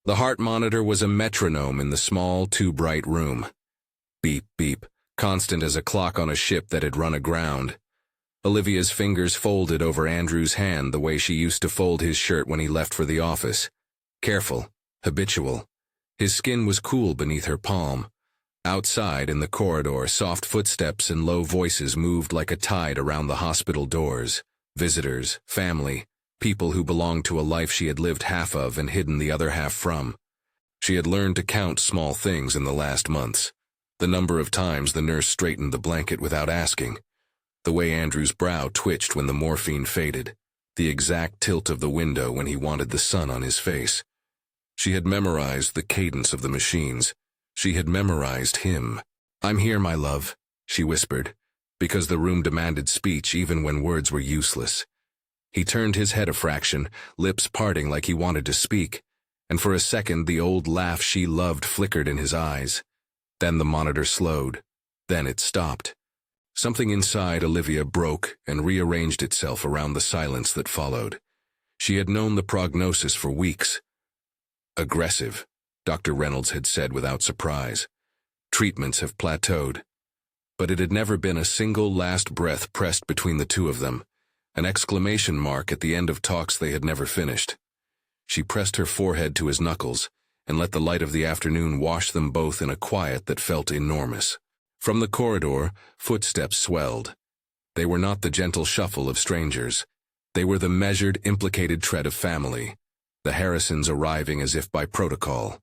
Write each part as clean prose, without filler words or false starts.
The heart monitor was a metronome in the small, too-bright room. Beep, beep, constant as a clock on a ship that had run aground. Olivia's fingers folded over Andrew's hand the way she used to fold his shirt when he left for the office. Careful, habitual. His skin was cool beneath her palm. Outside, in the corridor, soft footsteps and low voices moved like a tide around the hospital doors. Visitors, family, people who belonged to a life she had lived half of and hidden the other half from. She had learned to count small things in the last months. The number of times the nurse straightened the blanket without asking. The way Andrew's brow twitched when the morphine faded. The exact tilt of the window when he wanted the sun on his face. She had memorized the cadence of the machines. She had memorized him. "I'm here, my love," she whispered, because the room demanded speech even when words were useless. He turned his head a fraction, lips parting like he wanted to speak, and for a second the old laugh she loved flickered in his eyes. Then the monitor slowed. Then it stopped. Something inside Olivia broke and rearranged itself around the silence that followed. She had known the prognosis for weeks. Aggressive, Dr. Reynolds had said without surprise. Treatments have plateaued. But it had never been a single last breath pressed between the two of them, an exclamation mark at the end of talks they had never finished. She pressed her forehead to his knuckles and let the light of the afternoon wash them both in a quiet that felt enormous. From the corridor, footsteps swelled. They were not the gentle shuffle of strangers. They were the measured, implicated tread of family, the Harrisons arriving as if by protocol.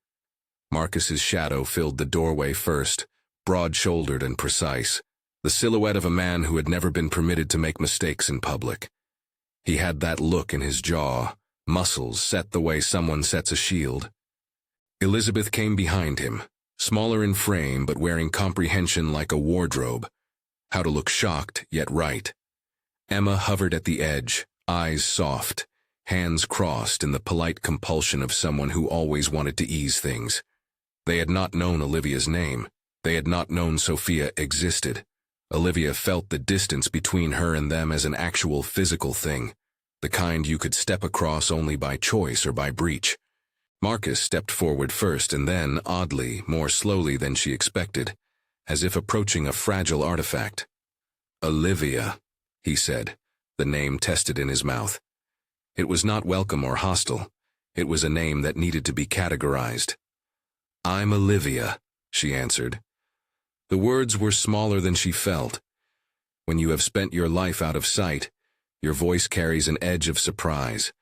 Marcus's shadow filled the doorway first, broad-shouldered and precise, the silhouette of a man who had never been permitted to make mistakes in public. He had that look in his jaw, muscles set the way someone sets a shield. Elizabeth came behind him, smaller in frame but wearing comprehension like a wardrobe, how to look shocked yet right. Emma hovered at the edge, eyes soft, hands crossed in the polite compulsion of someone who always wanted to ease things. They had not known Olivia's name. They had not known Sophia existed. Olivia felt the distance between her and them as an actual physical thing, the kind you could step across only by choice or by breach. Marcus stepped forward first and then, oddly, more slowly than she expected, as if approaching a fragile artifact. "Olivia," he said, the name tested in his mouth. It was not welcome or hostile. It was a name that needed to be categorized. "I'm Olivia," she answered. The words were smaller than she felt. When you have spent your life out of sight, your voice carries an edge of surprise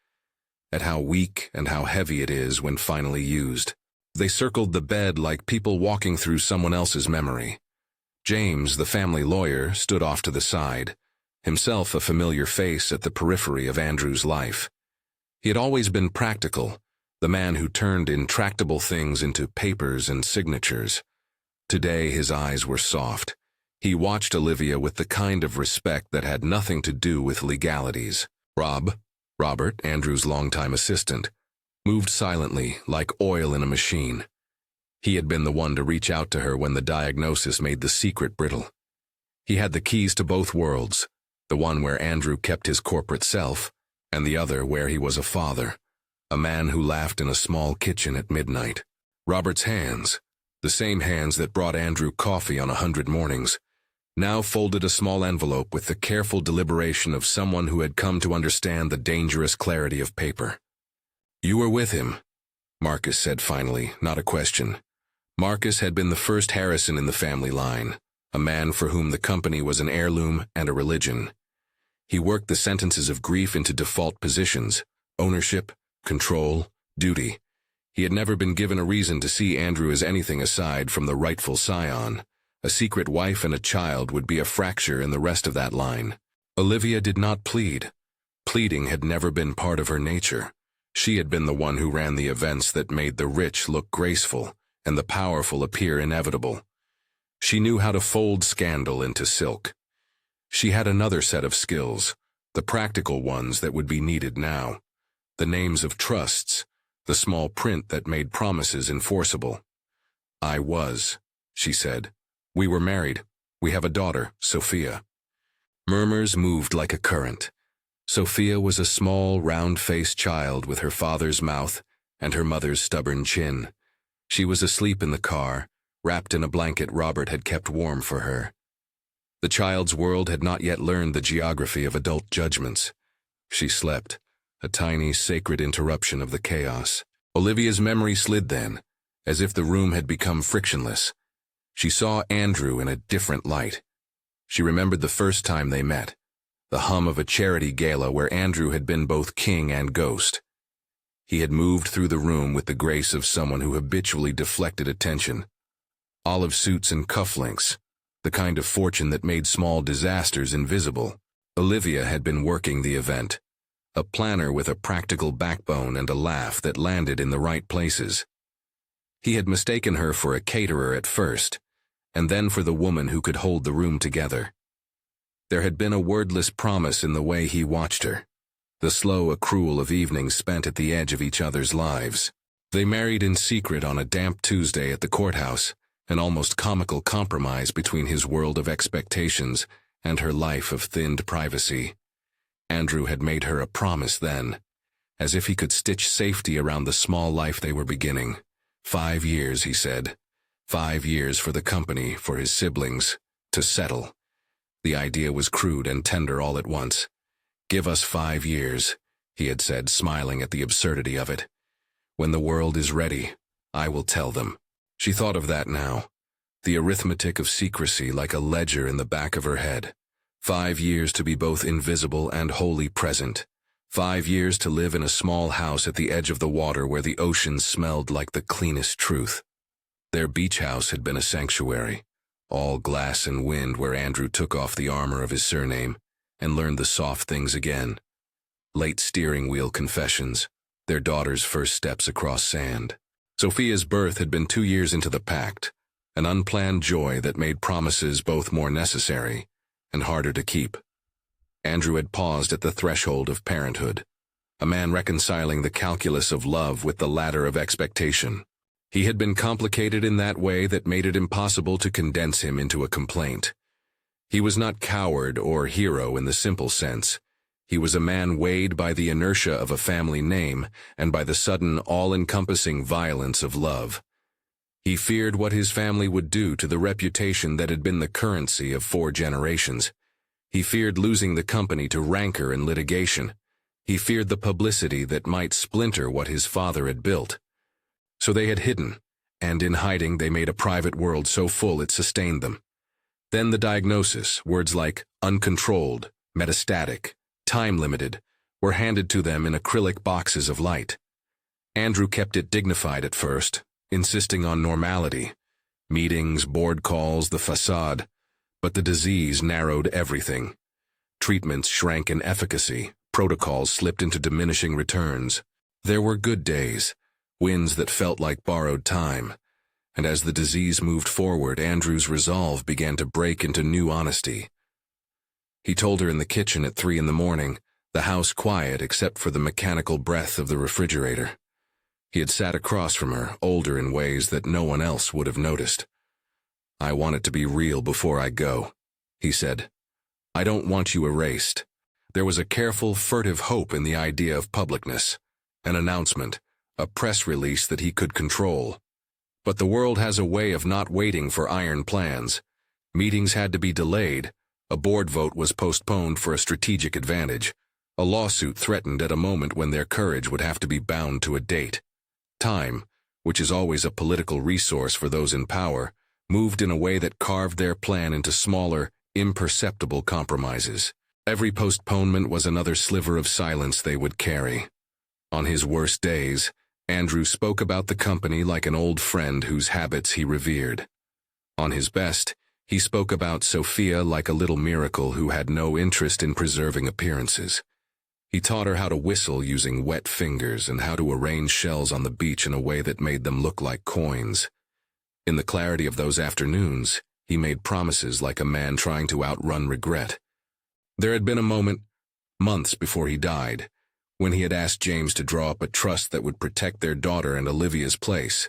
at how weak and how heavy it is when finally used. They circled the bed like people walking through someone else's memory. James, the family lawyer, stood off to the side, himself a familiar face at the periphery of Andrew's life. He had always been practical, the man who turned intractable things into papers and signatures. Today his eyes were soft. He watched Olivia with the kind of respect that had nothing to do with legalities. Robert, Andrew's longtime assistant, moved silently, like oil in a machine. He had been the one to reach out to her when the diagnosis made the secret brittle. He had the keys to both worlds, the one where Andrew kept his corporate self, and the other where he was a father, a man who laughed in a small kitchen at midnight. Robert's hands, the same hands that brought Andrew coffee on 100 mornings, now folded a small envelope with the careful deliberation of someone who had come to understand the dangerous clarity of paper. "You were with him," Marcus said finally, not a question. Marcus had been the first Harrison in the family line, a man for whom the company was an heirloom and a religion. He worked the sentences of grief into default positions: ownership, control, duty. He had never been given a reason to see Andrew as anything aside from the rightful scion. A secret wife and a child would be a fracture in the rest of that line. Olivia did not plead. Pleading had never been part of her nature. She had been the one who ran the events that made the rich look graceful and the powerful appear inevitable. She knew how to fold scandal into silk. She had another set of skills, the practical ones that would be needed now. The names of trusts, the small print that made promises enforceable. "I was," she said. "We were married. We have a daughter, Sophia." Murmurs moved like a current. Sophia was a small, round-faced child with her father's mouth and her mother's stubborn chin. She was asleep in the car, wrapped in a blanket Robert had kept warm for her. The child's world had not yet learned the geography of adult judgments. She slept, a tiny, sacred interruption of the chaos. Olivia's memory slid then, as if the room had become frictionless. She saw Andrew in a different light. She remembered the first time they met, the hum of a charity gala where Andrew had been both king and ghost. He had moved through the room with the grace of someone who habitually deflected attention. Olive suits and cufflinks, the kind of fortune that made small disasters invisible. Olivia had been working the event, a planner with a practical backbone and a laugh that landed in the right places. He had mistaken her for a caterer at first, and then for the woman who could hold the room together. There had been a wordless promise in the way he watched her, the slow accrual of evenings spent at the edge of each other's lives. They married in secret on a damp Tuesday at the courthouse, an almost comical compromise between his world of expectations and her life of thinned privacy. Andrew had made her a promise then, as if he could stitch safety around the small life they were beginning. 5 years, he said. 5 years for the company, for his siblings, to settle. The idea was crude and tender all at once. "Give us 5 years," he had said, smiling at the absurdity of it. "When the world is ready, I will tell them." She thought of that now, the arithmetic of secrecy like a ledger in the back of her head. 5 years to be both invisible and wholly present. 5 years to live in a small house at the edge of the water where the ocean smelled like the cleanest truth. Their beach house had been a sanctuary, all glass and wind, where Andrew took off the armor of his surname and learned the soft things again. Late steering wheel confessions, their daughter's first steps across sand. Sophia's birth had been 2 years into the pact, an unplanned joy that made promises both more necessary and harder to keep. Andrew had paused at the threshold of parenthood, a man reconciling the calculus of love with the ladder of expectation. He had been complicated in that way that made it impossible to condense him into a complaint. He was not coward or hero in the simple sense. He was a man weighed by the inertia of a family name and by the sudden, all-encompassing violence of love. He feared what his family would do to the reputation that had been the currency of 4 generations. He feared losing the company to rancor and litigation. He feared the publicity that might splinter what his father had built. So they had hidden, and in hiding they made a private world so full it sustained them. Then the diagnosis, words like uncontrolled, metastatic, time-limited, were handed to them in acrylic boxes of light. Andrew kept it dignified at first, insisting on normality, meetings, board calls, the facade, but the disease narrowed everything. Treatments shrank in efficacy, protocols slipped into diminishing returns. There were good days, wins that felt like borrowed time, and as the disease moved forward, Andrew's resolve began to break into new honesty. He told her in the kitchen at 3 a.m, the house quiet except for the mechanical breath of the refrigerator. He had sat across from her, older in ways that no one else would have noticed. "I want it to be real before I go," he said. "I don't want you erased." There was a careful, furtive hope in the idea of publicness, an announcement, a press release that he could control. But the world has a way of not waiting for iron plans. Meetings had to be delayed. A board vote was postponed for a strategic advantage. A lawsuit threatened at a moment when their courage would have to be bound to a date. Time, which is always a political resource for those in power, moved in a way that carved their plan into smaller, imperceptible compromises. Every postponement was another sliver of silence they would carry. On his worst days, Andrew spoke about the company like an old friend whose habits he revered. On his best, he spoke about Sophia like a little miracle who had no interest in preserving appearances. He taught her how to whistle using wet fingers and how to arrange shells on the beach in a way that made them look like coins. In the clarity of those afternoons, he made promises like a man trying to outrun regret. There had been a moment, months before he died, when he had asked James to draw up a trust that would protect their daughter and Olivia's place.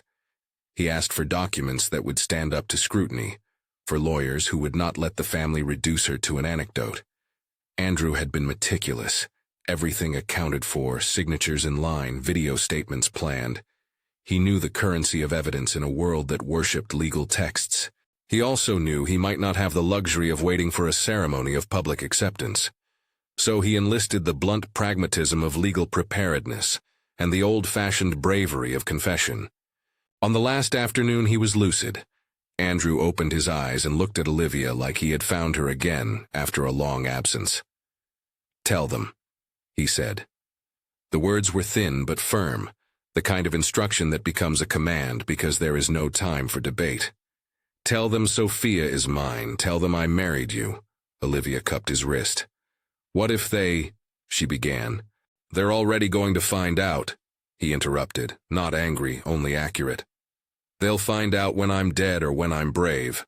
He asked for documents that would stand up to scrutiny, for lawyers who would not let the family reduce her to an anecdote. Andrew had been meticulous, Everything accounted for, signatures in line, video statements planned. He knew the currency of evidence in a world that worshipped legal texts. He also knew he might not have the luxury of waiting for a ceremony of public acceptance. So he enlisted the blunt pragmatism of legal preparedness and the old-fashioned bravery of confession. On the last afternoon he was lucid. Andrew opened his eyes and looked at Olivia like he had found her again after a long absence. "Tell them," he said. The words were thin but firm, the kind of instruction that becomes a command because there is no time for debate. "Tell them Sophia is mine. Tell them I married you." Olivia cupped his wrist. "What if they—" she began. "They're already going to find out," he interrupted, not angry, only accurate. "They'll find out when I'm dead or when I'm brave.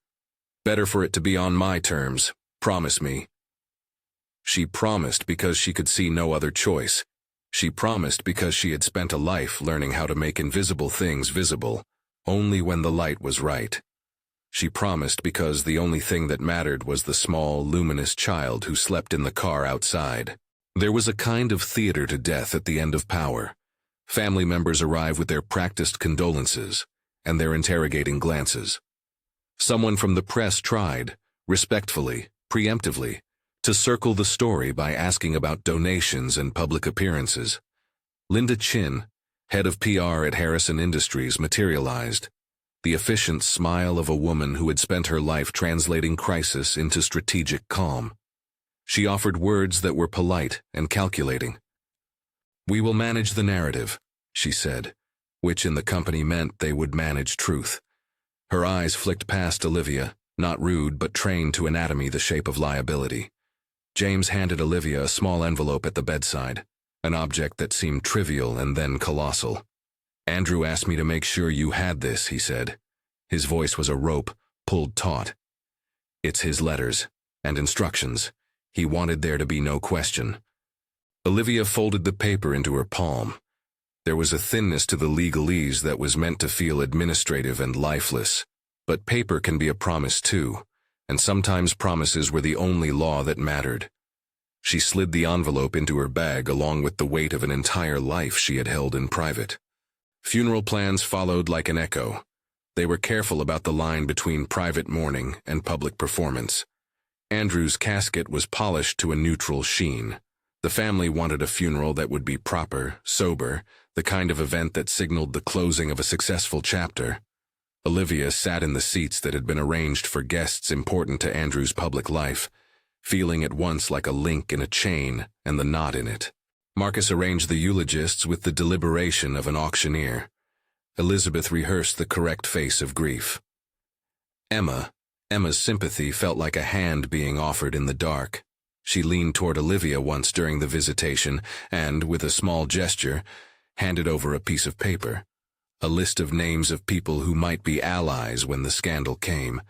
Better for it to be on my terms. Promise me." She promised because she could see no other choice. She promised because she had spent a life learning how to make invisible things visible, only when the light was right. She promised because the only thing that mattered was the small, luminous child who slept in the car outside. There was a kind of theater to death at the end of power. Family members arrive with their practiced condolences and their interrogating glances. Someone from the press tried, respectfully, preemptively, to circle the story by asking about donations and public appearances. Linda Chin, head of PR at Harrison Industries, materialized, the efficient smile of a woman who had spent her life translating crisis into strategic calm. She offered words that were polite and calculating. "We will manage the narrative," she said, which in the company meant they would manage truth. Her eyes flicked past Olivia, not rude but trained to anatomy the shape of liability. James handed Olivia a small envelope at the bedside, an object that seemed trivial and then colossal. "Andrew asked me to make sure you had this," he said. His voice was a rope, pulled taut. "It's his letters and instructions. He wanted there to be no question." Olivia folded the paper into her palm. There was a thinness to the legalese that was meant to feel administrative and lifeless. But paper can be a promise too, and sometimes promises were the only law that mattered. She slid the envelope into her bag along with the weight of an entire life she had held in private. Funeral plans followed like an echo. They were careful about the line between private mourning and public performance. Andrew's casket was polished to a neutral sheen. The family wanted a funeral that would be proper, sober, the kind of event that signaled the closing of a successful chapter. Olivia sat in the seats that had been arranged for guests important to Andrew's public life, feeling at once like a link in a chain and the knot in it. Marcus arranged the eulogists with the deliberation of an auctioneer. Elizabeth rehearsed the correct face of grief. Emma's sympathy felt like a hand being offered in the dark. She leaned toward Olivia once during the visitation and, with a small gesture, handed over a piece of paper. A list of names of people who might be allies when the scandal came.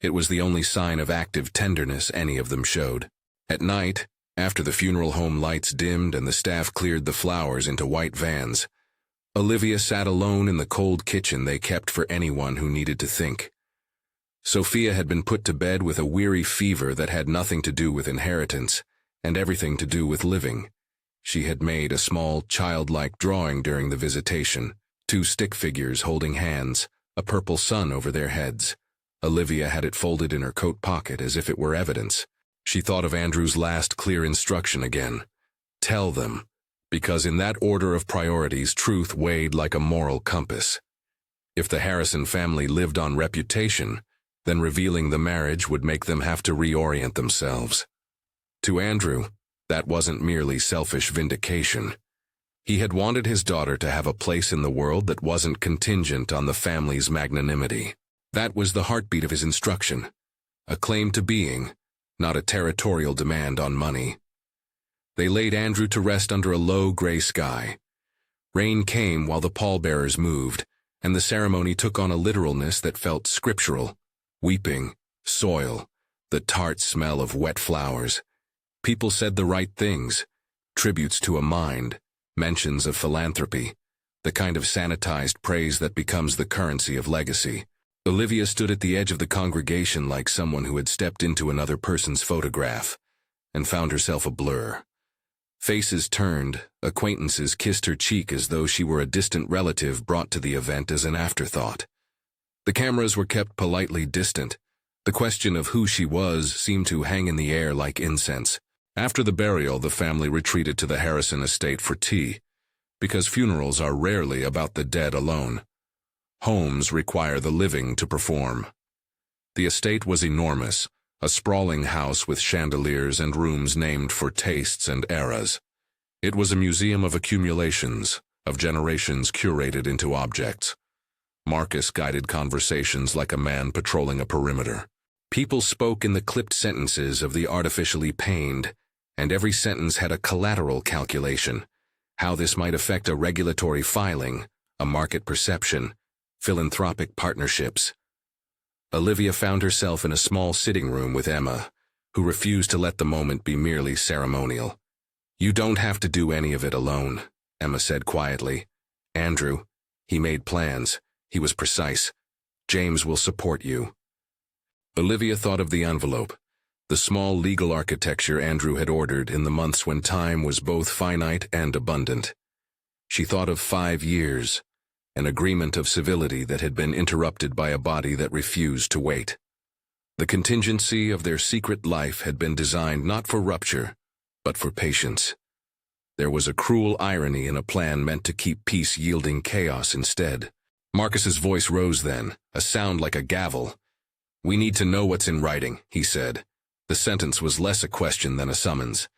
It was the only sign of active tenderness any of them showed. At night, after the funeral home lights dimmed and the staff cleared the flowers into white vans, Olivia sat alone in the cold kitchen they kept for anyone who needed to think. Sophia had been put to bed with a weary fever that had nothing to do with inheritance and everything to do with living. She had made a small, childlike drawing during the visitation, 2 stick figures holding hands, a purple sun over their heads. Olivia had it folded in her coat pocket as if it were evidence. She thought of Andrew's last clear instruction again. Tell them, because in that order of priorities, truth weighed like a moral compass. If the Harrison family lived on reputation, then revealing the marriage would make them have to reorient themselves. To Andrew, that wasn't merely selfish vindication. He had wanted his daughter to have a place in the world that wasn't contingent on the family's magnanimity. That was the heartbeat of his instruction, a claim to being, not a territorial demand on money. They laid Andrew to rest under a low gray sky. Rain came while the pallbearers moved, and the ceremony took on a literalness that felt scriptural. Weeping, soil, the tart smell of wet flowers. People said the right things, tributes to a mind, mentions of philanthropy, the kind of sanitized praise that becomes the currency of legacy. Olivia stood at the edge of the congregation like someone who had stepped into another person's photograph and found herself a blur. Faces turned, acquaintances kissed her cheek as though she were a distant relative brought to the event as an afterthought. The cameras were kept politely distant. The question of who she was seemed to hang in the air like incense. After the burial, the family retreated to the Harrison estate for tea, because funerals are rarely about the dead alone. Homes require the living to perform. The estate was enormous, a sprawling house with chandeliers and rooms named for tastes and eras. It was a museum of accumulations, of generations curated into objects. Marcus guided conversations like a man patrolling a perimeter. People spoke in the clipped sentences of the artificially pained, and every sentence had a collateral calculation, how this might affect a regulatory filing, a market perception, philanthropic partnerships. Olivia found herself in a small sitting room with Emma, who refused to let the moment be merely ceremonial. "You don't have to do any of it alone," Emma said quietly. "Andrew, he made plans. He was precise. James will support you." Olivia thought of the envelope, the small legal architecture Andrew had ordered in the months when time was both finite and abundant. She thought of 5 years, an agreement of civility that had been interrupted by a body that refused to wait. The contingency of their secret life had been designed not for rupture, but for patience. There was a cruel irony in a plan meant to keep peace yielding chaos instead. Marcus's voice rose then, a sound like a gavel. "We need to know what's in writing," he said. The sentence was less a question than a summons.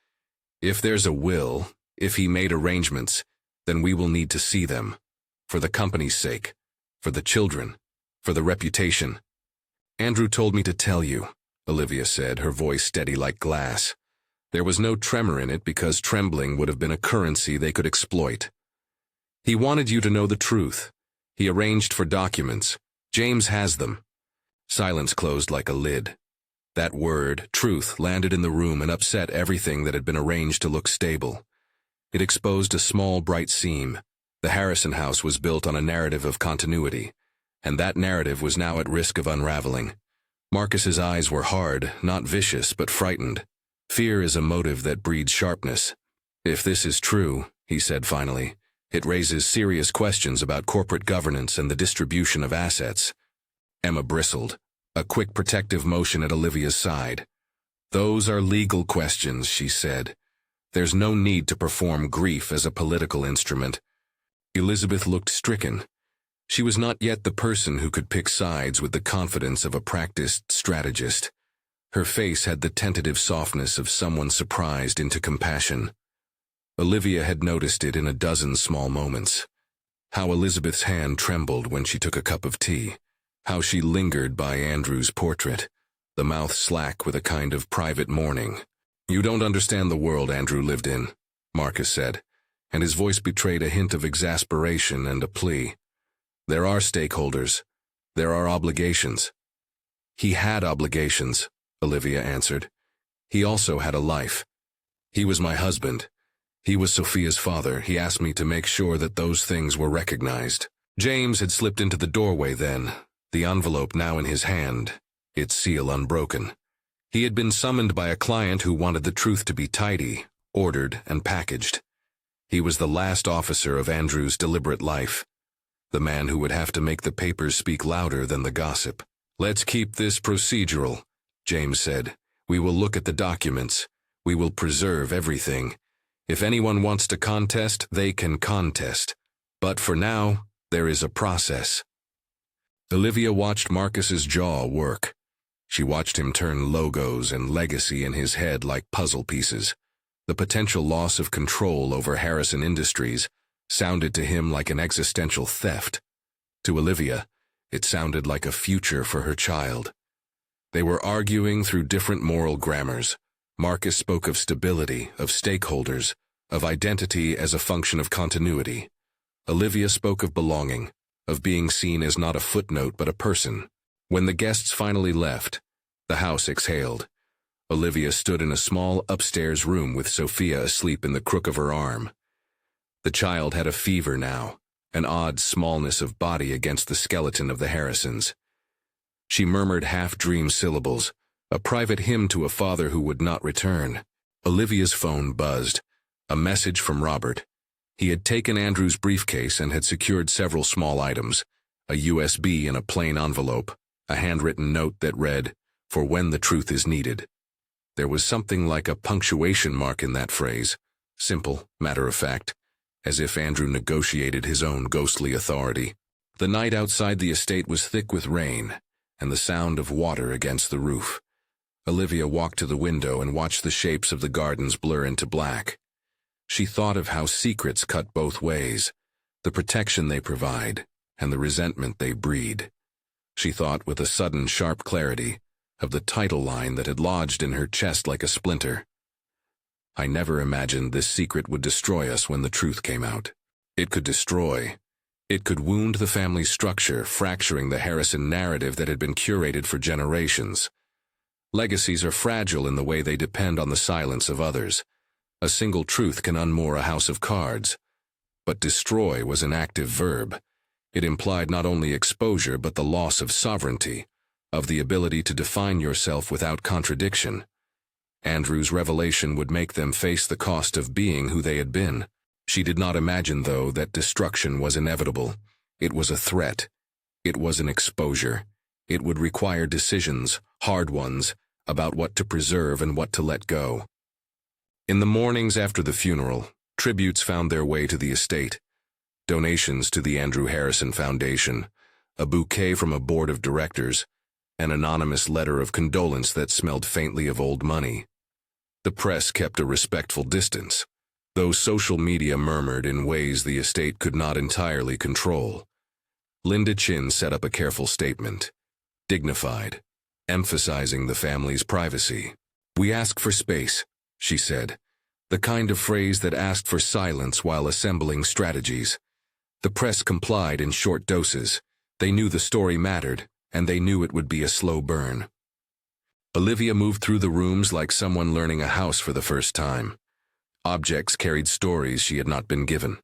"If there's a will, if he made arrangements, then we will need to see them. For the company's sake, for the children, for the reputation." "Andrew told me to tell you," Olivia said, her voice steady like glass. There was no tremor in it because trembling would have been a currency they could exploit. "He wanted you to know the truth. He arranged for documents. James has them." Silence closed like a lid. That word, truth, landed in the room and upset everything that had been arranged to look stable. It exposed a small, bright seam. The Harrison house was built on a narrative of continuity, and that narrative was now at risk of unraveling. Marcus's eyes were hard, not vicious, but frightened. Fear is a motive that breeds sharpness. "If this is true," he said finally, "it raises serious questions about corporate governance and the distribution of assets." Emma bristled, a quick protective motion at Olivia's side. "Those are legal questions," she said. "There's no need to perform grief as a political instrument." Elizabeth looked stricken. She was not yet the person who could pick sides with the confidence of a practiced strategist. Her face had the tentative softness of someone surprised into compassion. Olivia had noticed it in a dozen small moments. How Elizabeth's hand trembled when she took a cup of tea. How she lingered by Andrew's portrait, the mouth slack with a kind of private mourning. "You don't understand the world Andrew lived in," Marcus said, and his voice betrayed a hint of exasperation and a plea. "There are stakeholders. There are obligations." "He had obligations," Olivia answered. "He also had a life. He was my husband. He was Sophia's father. He asked me to make sure that those things were recognized." James had slipped into the doorway then, the envelope now in his hand, its seal unbroken. He had been summoned by a client who wanted the truth to be tidy, ordered, and packaged. He was the last officer of Andrew's deliberate life, the man who would have to make the papers speak louder than the gossip. "Let's keep this procedural," James said. "We will look at the documents. We will preserve everything. If anyone wants to contest, they can contest. But for now, there is a process." Olivia watched Marcus's jaw work. She watched him turn logos and legacy in his head like puzzle pieces. The potential loss of control over Harrison Industries sounded to him like an existential theft. To Olivia, it sounded like a future for her child. They were arguing through different moral grammars. Marcus spoke of stability, of stakeholders, of identity as a function of continuity. Olivia spoke of belonging, of being seen as not a footnote but a person. When the guests finally left, the house exhaled. Olivia stood in a small upstairs room with Sophia asleep in the crook of her arm. The child had a fever now, an odd smallness of body against the skeleton of the Harrisons. She murmured half-dream syllables, a private hymn to a father who would not return. Olivia's phone buzzed. A message from Robert. He had taken Andrew's briefcase and had secured several small items, a USB in a plain envelope, a handwritten note that read, "For when the truth is needed." There was something like a punctuation mark in that phrase, simple, matter-of-fact, as if Andrew negotiated his own ghostly authority. The night outside the estate was thick with rain, and the sound of water against the roof. Olivia walked to the window and watched the shapes of the gardens blur into black. She thought of how secrets cut both ways, the protection they provide, and the resentment they breed. She thought with a sudden sharp clarity of the title line that had lodged in her chest like a splinter. "I never imagined this secret would destroy us when the truth came out." It could destroy. It could wound the family's structure, fracturing the Harrison narrative that had been curated for generations. Legacies are fragile in the way they depend on the silence of others. A single truth can unmoor a house of cards. But destroy was an active verb. It implied not only exposure but the loss of sovereignty, of the ability to define yourself without contradiction. Andrew's revelation would make them face the cost of being who they had been. She did not imagine, though, that destruction was inevitable. It was a threat. It was an exposure. It would require decisions, hard ones, about what to preserve and what to let go. In the mornings after the funeral, tributes found their way to the estate. Donations to the Andrew Harrison Foundation, a bouquet from a board of directors, an anonymous letter of condolence that smelled faintly of old money. The press kept a respectful distance, though social media murmured in ways the estate could not entirely control. Linda Chin set up a careful statement, dignified, emphasizing the family's privacy. "We ask for space," she said, the kind of phrase that asked for silence while assembling strategies. The press complied in short doses. They knew the story mattered, and they knew it would be a slow burn. Olivia moved through the rooms like someone learning a house for the first time. Objects carried stories she had not been given.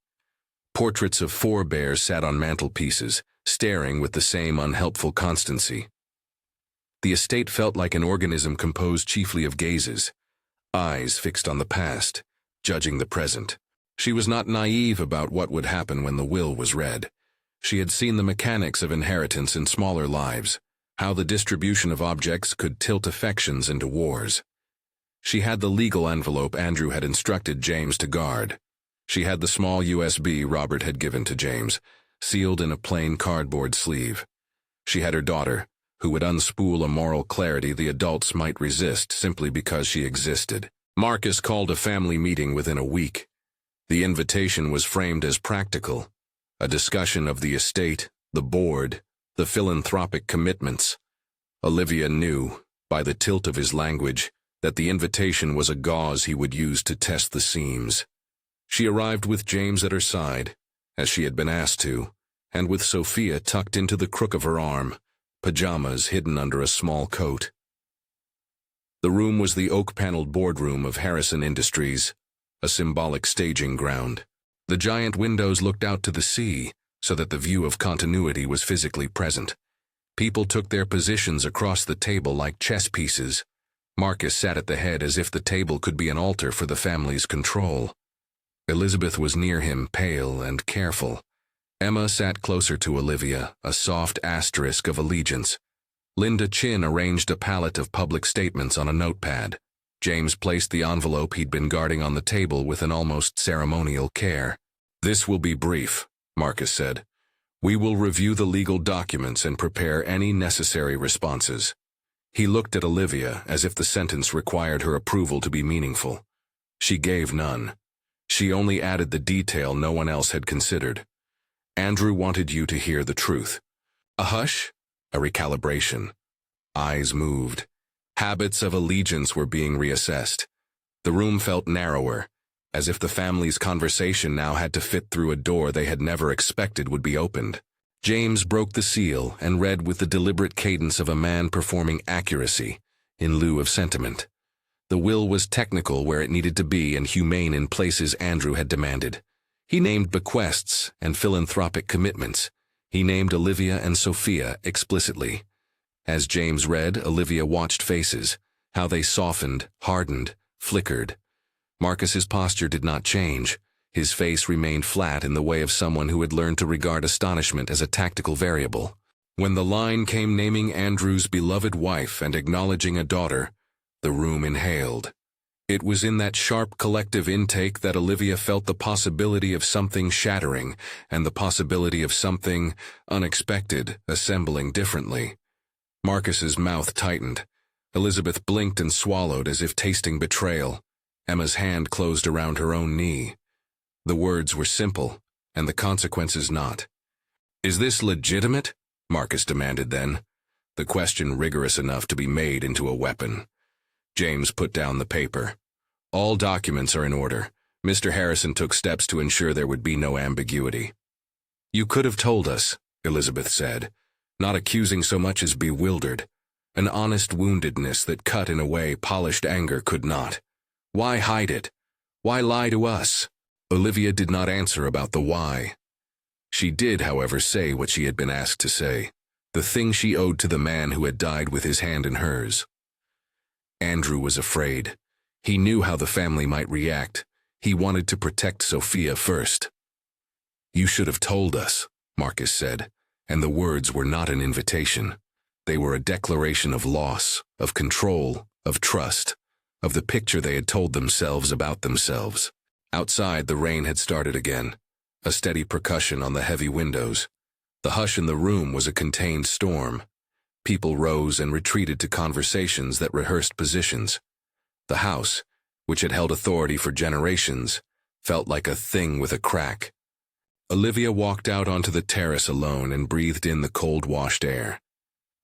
Portraits of forebears sat on mantelpieces, staring with the same unhelpful constancy. The estate felt like an organism composed chiefly of gazes, eyes fixed on the past, judging the present. She was not naive about what would happen when the will was read. She had seen the mechanics of inheritance in smaller lives, how the distribution of objects could tilt affections into wars. She had the legal envelope Andrew had instructed James to guard. She had the small USB Robert had given to James, sealed in a plain cardboard sleeve. She had her daughter, who would unspool a moral clarity the adults might resist simply because she existed. Marcus called a family meeting within a week. The invitation was framed as practical, a discussion of the estate, the board, the philanthropic commitments. Olivia knew, by the tilt of his language, that the invitation was a gauze he would use to test the seams. She arrived with James at her side, as she had been asked to, and with Sophia tucked into the crook of her arm, pajamas hidden under a small coat. The room was the oak-paneled boardroom of Harrison Industries, a symbolic staging ground. The giant windows looked out to the sea, so that the view of continuity was physically present. People took their positions across the table like chess pieces. Marcus sat at the head as if the table could be an altar for the family's control. Elizabeth was near him, pale and careful. Emma sat closer to Olivia, a soft asterisk of allegiance. Linda Chin arranged a palette of public statements on a notepad. James placed the envelope he'd been guarding on the table with an almost ceremonial care. "This will be brief," Marcus said. "We will review the legal documents and prepare any necessary responses." He looked at Olivia as if the sentence required her approval to be meaningful. She gave none. She only added the detail no one else had considered. "Andrew wanted you to hear the truth." A hush, a recalibration. Eyes moved. Habits of allegiance were being reassessed. The room felt narrower, as if the family's conversation now had to fit through a door they had never expected would be opened. James broke the seal and read with the deliberate cadence of a man performing accuracy in lieu of sentiment. The will was technical where it needed to be and humane in places Andrew had demanded. He named bequests and philanthropic commitments. He named Olivia and Sophia explicitly. As James read, Olivia watched faces, how they softened, hardened, flickered. Marcus's posture did not change. His face remained flat in the way of someone who had learned to regard astonishment as a tactical variable. When the line came naming Andrew's beloved wife and acknowledging a daughter, the room inhaled. It was in that sharp collective intake that Olivia felt the possibility of something shattering and the possibility of something unexpected assembling differently. Marcus's mouth tightened. Elizabeth blinked and swallowed as if tasting betrayal. Emma's hand closed around her own knee. The words were simple, and the consequences not. "Is this legitimate?" Marcus demanded then, the question rigorous enough to be made into a weapon. James put down the paper. "All documents are in order. Mr. Harrison took steps to ensure there would be no ambiguity." "You could have told us," Elizabeth said, not accusing so much as bewildered. An honest woundedness that cut in a way polished anger could not. "Why hide it? Why lie to us?" Olivia did not answer about the why. She did, however, say what she had been asked to say, the thing she owed to the man who had died with his hand in hers. Andrew was afraid. He knew how the family might react. He wanted to protect Sophia first. "You should have told us," Marcus said, and the words were not an invitation. They were a declaration of loss, of control, of trust, of the picture they had told themselves about themselves. Outside, the rain had started again, a steady percussion on the heavy windows. The hush in the room was a contained storm. People rose and retreated to conversations that rehearsed positions. The house, which had held authority for generations, felt like a thing with a crack. Olivia walked out onto the terrace alone and breathed in the cold, washed air.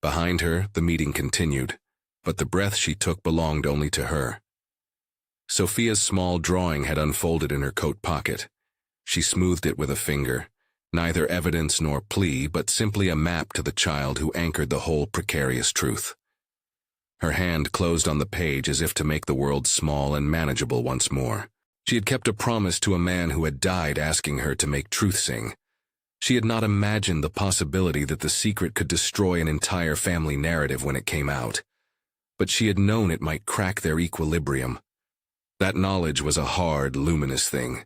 Behind her, the meeting continued, but the breath she took belonged only to her. Sophia's small drawing had unfolded in her coat pocket. She smoothed it with a finger, neither evidence nor plea, but simply a map to the child who anchored the whole precarious truth. Her hand closed on the page as if to make the world small and manageable once more. She had kept a promise to a man who had died asking her to make truth sing. She had not imagined the possibility that the secret could destroy an entire family narrative when it came out. But she had known it might crack their equilibrium. That knowledge was a hard, luminous thing.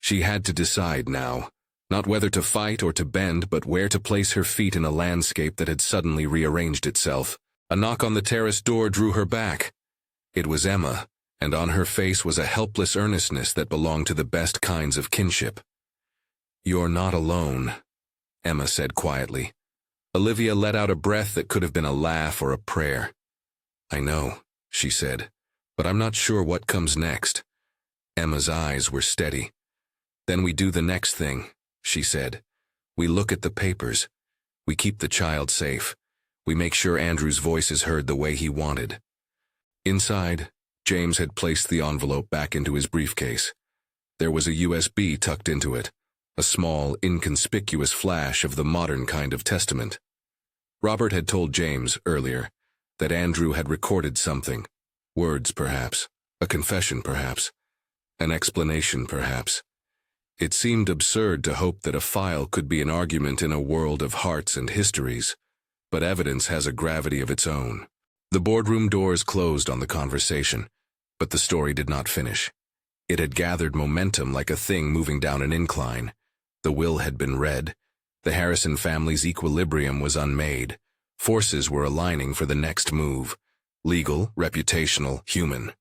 She had to decide now, not whether to fight or to bend, but where to place her feet in a landscape that had suddenly rearranged itself. A knock on the terrace door drew her back. It was Emma, and on her face was a helpless earnestness that belonged to the best kinds of kinship. "You're not alone," Emma said quietly. Olivia let out a breath that could have been a laugh or a prayer. "I know," she said, "but I'm not sure what comes next." Emma's eyes were steady. "Then we do the next thing," she said. "We look at the papers. We keep the child safe. We make sure Andrew's voice is heard the way he wanted." Inside, James had placed the envelope back into his briefcase. There was a USB tucked into it, a small, inconspicuous flash of the modern kind of testament. Robert had told James, earlier, that Andrew had recorded something. Words, perhaps. A confession, perhaps. An explanation, perhaps. It seemed absurd to hope that a file could be an argument in a world of hearts and histories, but evidence has a gravity of its own. The boardroom doors closed on the conversation, but the story did not finish. It had gathered momentum like a thing moving down an incline. The will had been read. The Harrison family's equilibrium was unmade. Forces were aligning for the next move. Legal, reputational, human.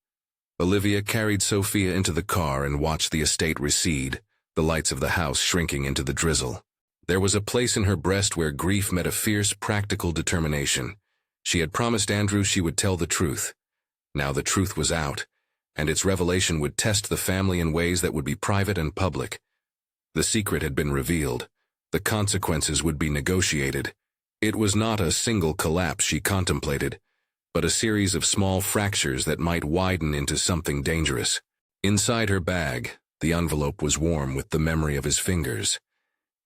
Olivia carried Sophia into the car and watched the estate recede, the lights of the house shrinking into the drizzle. There was a place in her breast where grief met a fierce, practical determination. She had promised Andrew she would tell the truth. Now the truth was out, and its revelation would test the family in ways that would be private and public. The secret had been revealed. The consequences would be negotiated. It was not a single collapse she contemplated, but a series of small fractures that might widen into something dangerous. Inside her bag, the envelope was warm with the memory of his fingers.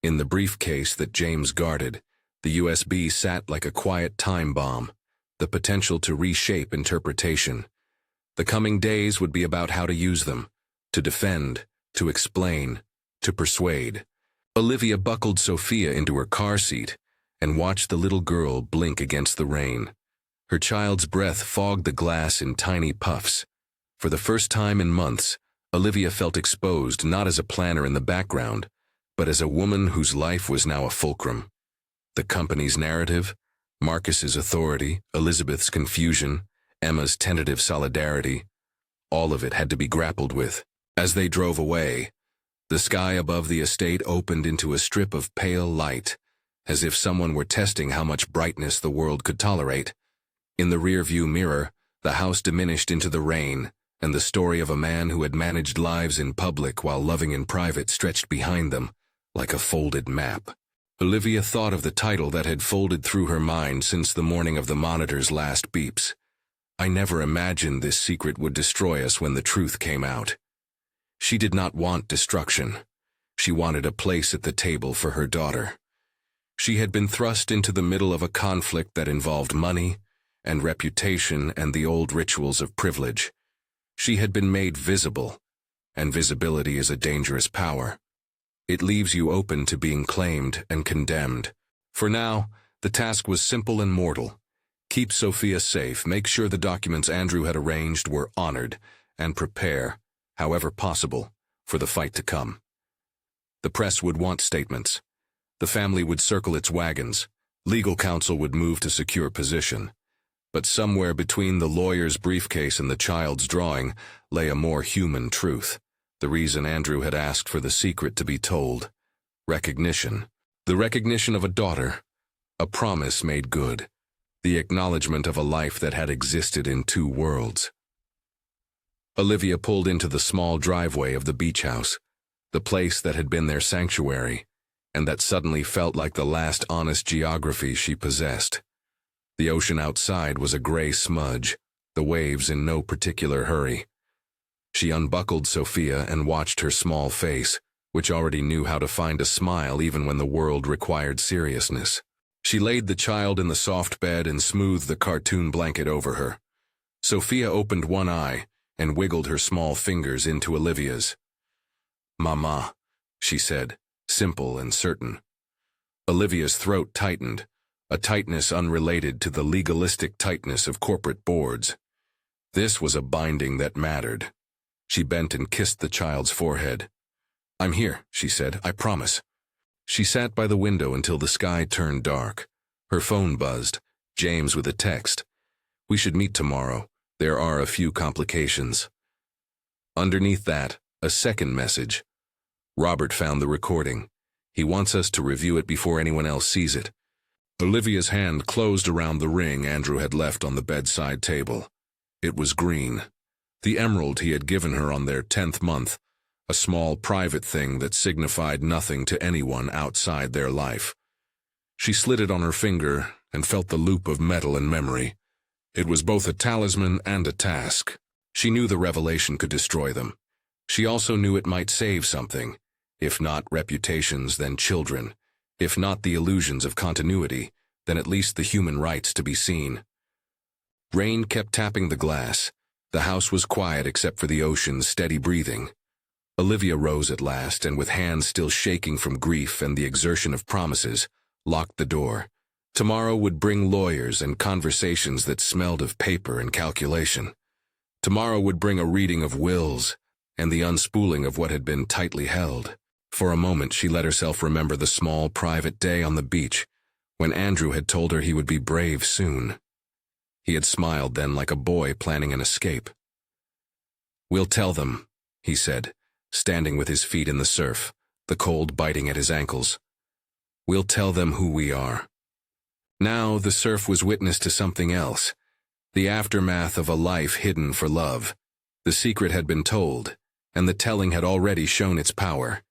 In the briefcase that James guarded, the USB sat like a quiet time bomb, the potential to reshape interpretation. The coming days would be about how to use them, to defend, to explain, to persuade. Olivia buckled Sophia into her car seat and watched the little girl blink against the rain. Her child's breath fogged the glass in tiny puffs. For the first time in months, Olivia felt exposed not as a planner in the background, but as a woman whose life was now a fulcrum. The company's narrative, Marcus's authority, Elizabeth's confusion, Emma's tentative solidarity, all of it had to be grappled with. As they drove away, the sky above the estate opened into a strip of pale light, as if someone were testing how much brightness the world could tolerate. In the rearview mirror, the house diminished into the rain, and the story of a man who had managed lives in public while loving in private stretched behind them, like a folded map. Olivia thought of the title that had folded through her mind since the morning of the monitor's last beeps. I never imagined this secret would destroy us when the truth came out. She did not want destruction. She wanted a place at the table for her daughter. She had been thrust into the middle of a conflict that involved money and reputation and the old rituals of privilege. She had been made visible, and visibility is a dangerous power. It leaves you open to being claimed and condemned. For now, the task was simple and mortal. Keep Sophia safe, make sure the documents Andrew had arranged were honored, and prepare, however possible, for the fight to come. The press would want statements. The family would circle its wagons. Legal counsel would move to secure position. But somewhere between the lawyer's briefcase and the child's drawing lay a more human truth. The reason Andrew had asked for the secret to be told. Recognition. The recognition of a daughter. A promise made good. The acknowledgement of a life that had existed in two worlds. Olivia pulled into the small driveway of the beach house, the place that had been their sanctuary, and that suddenly felt like the last honest geography she possessed. The ocean outside was a gray smudge, the waves in no particular hurry. She unbuckled Sophia and watched her small face, which already knew how to find a smile even when the world required seriousness. She laid the child in the soft bed and smoothed the cartoon blanket over her. Sophia opened one eye and wiggled her small fingers into Olivia's. "Mama," she said, simple and certain. Olivia's throat tightened, a tightness unrelated to the legalistic tightness of corporate boards. This was a binding that mattered. She bent and kissed the child's forehead. "I'm here," she said, "I promise." She sat by the window until the sky turned dark. Her phone buzzed, James with a text. "We should meet tomorrow. There are a few complications." Underneath that, a second message. "Robert found the recording. He wants us to review it before anyone else sees it." Olivia's hand closed around the ring Andrew had left on the bedside table. It was green. The emerald he had given her on their 10th month, a small private thing that signified nothing to anyone outside their life. She slid it on her finger and felt the loop of metal and memory. It was both a talisman and a task. She knew the revelation could destroy them. She also knew it might save something, if not reputations, then children, if not the illusions of continuity, then at least the human rights to be seen. Rain kept tapping the glass. The house was quiet except for the ocean's steady breathing. Olivia rose at last and, with hands still shaking from grief and the exertion of promises, locked the door. Tomorrow would bring lawyers and conversations that smelled of paper and calculation. Tomorrow would bring a reading of wills and the unspooling of what had been tightly held. For a moment she let herself remember the small private day on the beach when Andrew had told her he would be brave soon. He had smiled then like a boy planning an escape. "We'll tell them," he said, standing with his feet in the surf, the cold biting at his ankles. "We'll tell them who we are." Now the surf was witness to something else, the aftermath of a life hidden for love. The secret had been told, and the telling had already shown its power.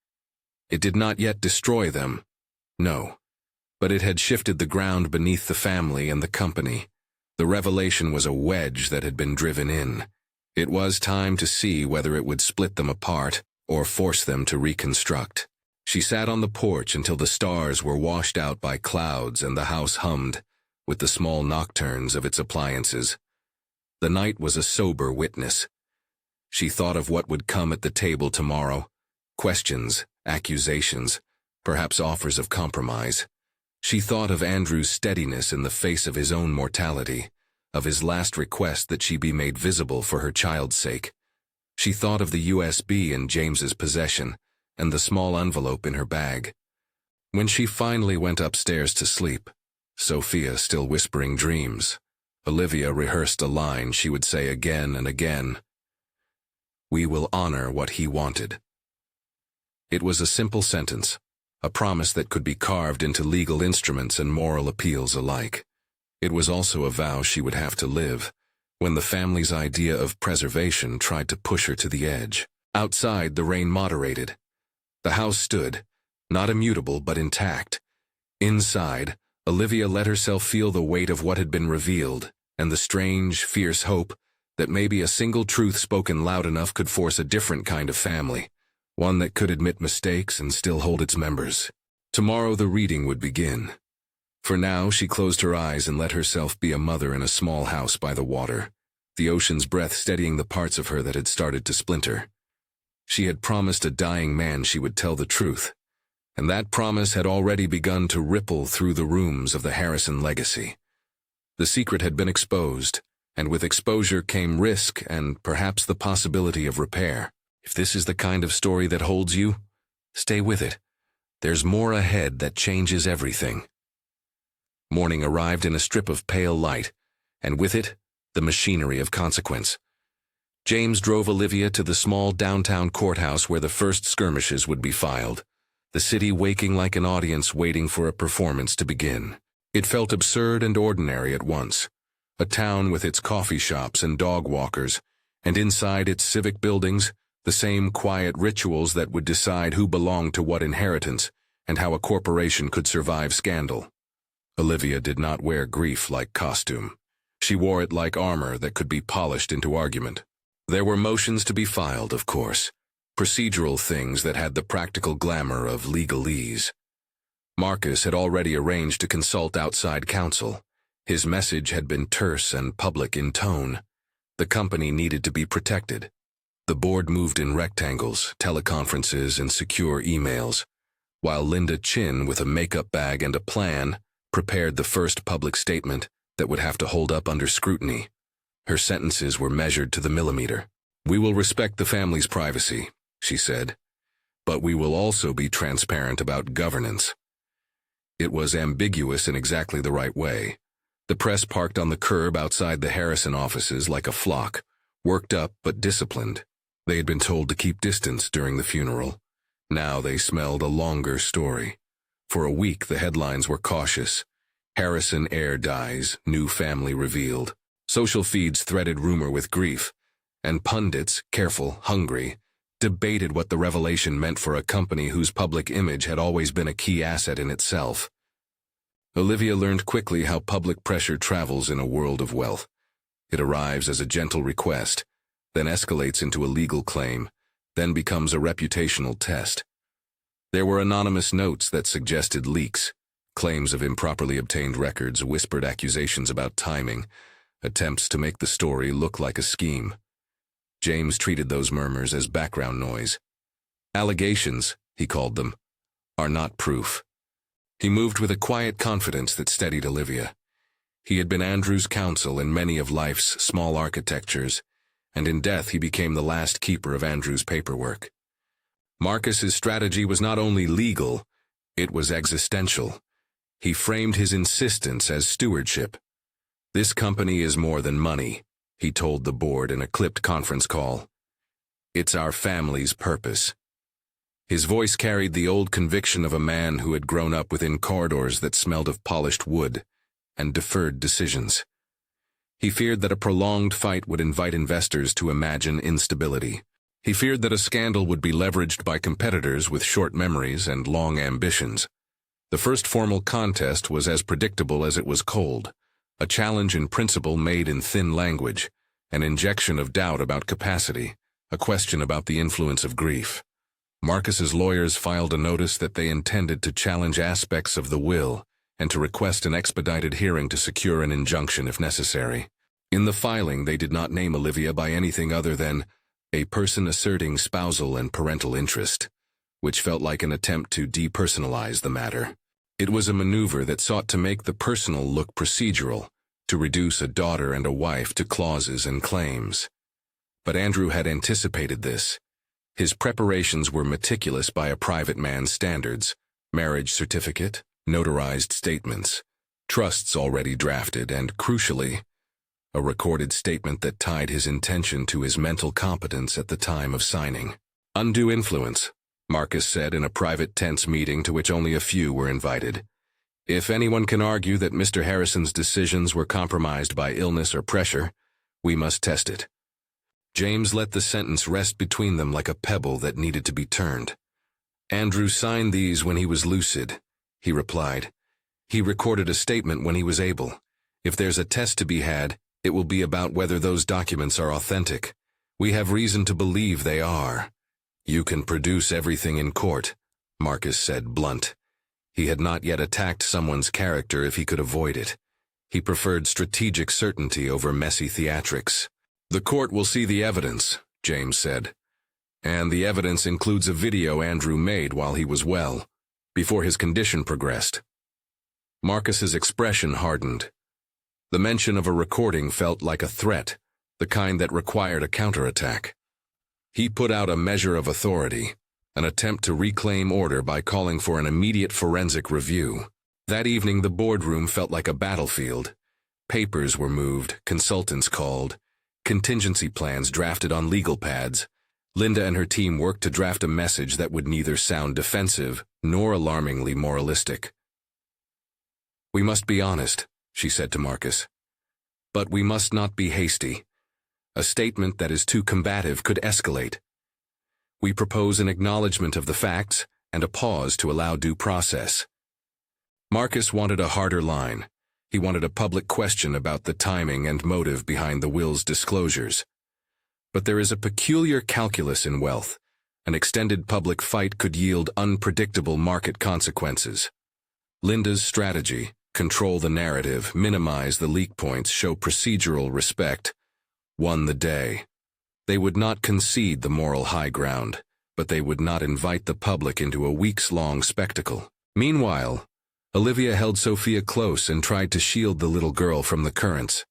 It did not yet destroy them, no, but it had shifted the ground beneath the family and the company. The revelation was a wedge that had been driven in. It was time to see whether it would split them apart or force them to reconstruct. She sat on the porch until the stars were washed out by clouds and the house hummed with the small nocturnes of its appliances. The night was a sober witness. She thought of what would come at the table tomorrow. Questions, accusations, perhaps offers of compromise. She thought of Andrew's steadiness in the face of his own mortality, of his last request that she be made visible for her child's sake. She thought of the USB in James's possession and the small envelope in her bag. When she finally went upstairs to sleep, Sophia still whispering dreams, Olivia rehearsed a line she would say again and again. "We will honor what he wanted." It was a simple sentence, a promise that could be carved into legal instruments and moral appeals alike. It was also a vow she would have to live when the family's idea of preservation tried to push her to the edge. Outside, the rain moderated. The house stood, not immutable but intact. Inside, Olivia let herself feel the weight of what had been revealed, and the strange, fierce hope that maybe a single truth spoken loud enough could force a different kind of family, one that could admit mistakes and still hold its members. Tomorrow the reading would begin. For now, she closed her eyes and let herself be a mother in a small house by the water, the ocean's breath steadying the parts of her that had started to splinter. She had promised a dying man she would tell the truth, and that promise had already begun to ripple through the rooms of the Harrison legacy. The secret had been exposed, and with exposure came risk and perhaps the possibility of repair. If this is the kind of story that holds you, stay with it. There's more ahead that changes everything. Morning arrived in a strip of pale light, and with it, the machinery of consequence. James drove Olivia to the small downtown courthouse where the first skirmishes would be filed, the city waking like an audience waiting for a performance to begin. It felt absurd and ordinary at once, a town with its coffee shops and dog walkers, and inside its civic buildings, the same quiet rituals that would decide who belonged to what inheritance and how a corporation could survive scandal. Olivia did not wear grief like costume. She wore it like armor that could be polished into argument. There were motions to be filed, of course, procedural things that had the practical glamour of legalese. Marcus had already arranged to consult outside counsel. His message had been terse and public in tone. The company needed to be protected. The board moved in rectangles, teleconferences, and secure emails, while Linda Chin, with a makeup bag and a plan, prepared the first public statement that would have to hold up under scrutiny. Her sentences were measured to the millimeter. "We will respect the family's privacy," she said, "but we will also be transparent about governance." It was ambiguous in exactly the right way. The press parked on the curb outside the Harrison offices like a flock, worked up but disciplined. They had been told to keep distance during the funeral. Now they smelled a longer story. For a week the headlines were cautious. Harrison heir dies, new family revealed. Social feeds threaded rumor with grief, and pundits, careful, hungry, debated what the revelation meant for a company whose public image had always been a key asset in itself. Olivia learned quickly how public pressure travels in a world of wealth. It arrives as a gentle request, then escalates into a legal claim, then becomes a reputational test. There were anonymous notes that suggested leaks, claims of improperly obtained records, whispered accusations about timing, attempts to make the story look like a scheme. James treated those murmurs as background noise. Allegations, he called them, are not proof. He moved with a quiet confidence that steadied Olivia. He had been Andrew's counsel in many of life's small architectures, and in death he became the last keeper of Andrew's paperwork. Marcus's strategy was not only legal, it was existential. He framed his insistence as stewardship. "This company is more than money," he told the board in a clipped conference call. "It's our family's purpose." His voice carried the old conviction of a man who had grown up within corridors that smelled of polished wood and deferred decisions. He feared that a prolonged fight would invite investors to imagine instability. He feared that a scandal would be leveraged by competitors with short memories and long ambitions. The first formal contest was as predictable as it was cold, a challenge in principle made in thin language, an injection of doubt about capacity, a question about the influence of grief. Marcus's lawyers filed a notice that they intended to challenge aspects of the will and to request an expedited hearing to secure an injunction if necessary. In the filing, they did not name Olivia by anything other than a person asserting spousal and parental interest, which felt like an attempt to depersonalize the matter. It was a maneuver that sought to make the personal look procedural, to reduce a daughter and a wife to clauses and claims. But Andrew had anticipated this. His preparations were meticulous by a private man's standards: marriage certificate, notarized statements, trusts already drafted, and, crucially, a recorded statement that tied his intention to his mental competence at the time of signing. Undue influence, Marcus said in a private tense meeting to which only a few were invited. If anyone can argue that Mr. Harrison's decisions were compromised by illness or pressure, we must test it. James let the sentence rest between them like a pebble that needed to be turned. Andrew signed these when he was lucid, he replied. He recorded a statement when he was able. If there's a test to be had, it will be about whether those documents are authentic. We have reason to believe they are. You can produce everything in court, Marcus said, blunt. He had not yet attacked someone's character if he could avoid it. He preferred strategic certainty over messy theatrics. The court will see the evidence, James said. And the evidence includes a video Andrew made while he was well, before his condition progressed. Marcus's expression hardened. The mention of a recording felt like a threat, the kind that required a counterattack. He put out a measure of authority, an attempt to reclaim order by calling for an immediate forensic review. That evening the boardroom felt like a battlefield. Papers were moved, consultants called, contingency plans drafted on legal pads. Linda and her team worked to draft a message that would neither sound defensive nor alarmingly moralistic. We must be honest, she said to Marcus. But we must not be hasty. A statement that is too combative could escalate. We propose an acknowledgement of the facts and a pause to allow due process. Marcus wanted a harder line. He wanted a public question about the timing and motive behind the will's disclosures. But there is a peculiar calculus in wealth. An extended public fight could yield unpredictable market consequences. Linda's strategy, control the narrative, minimize the leak points, show procedural respect, won the day. They would not concede the moral high ground, but they would not invite the public into a weeks-long spectacle. Meanwhile, Olivia held Sophia close and tried to shield the little girl from the currents.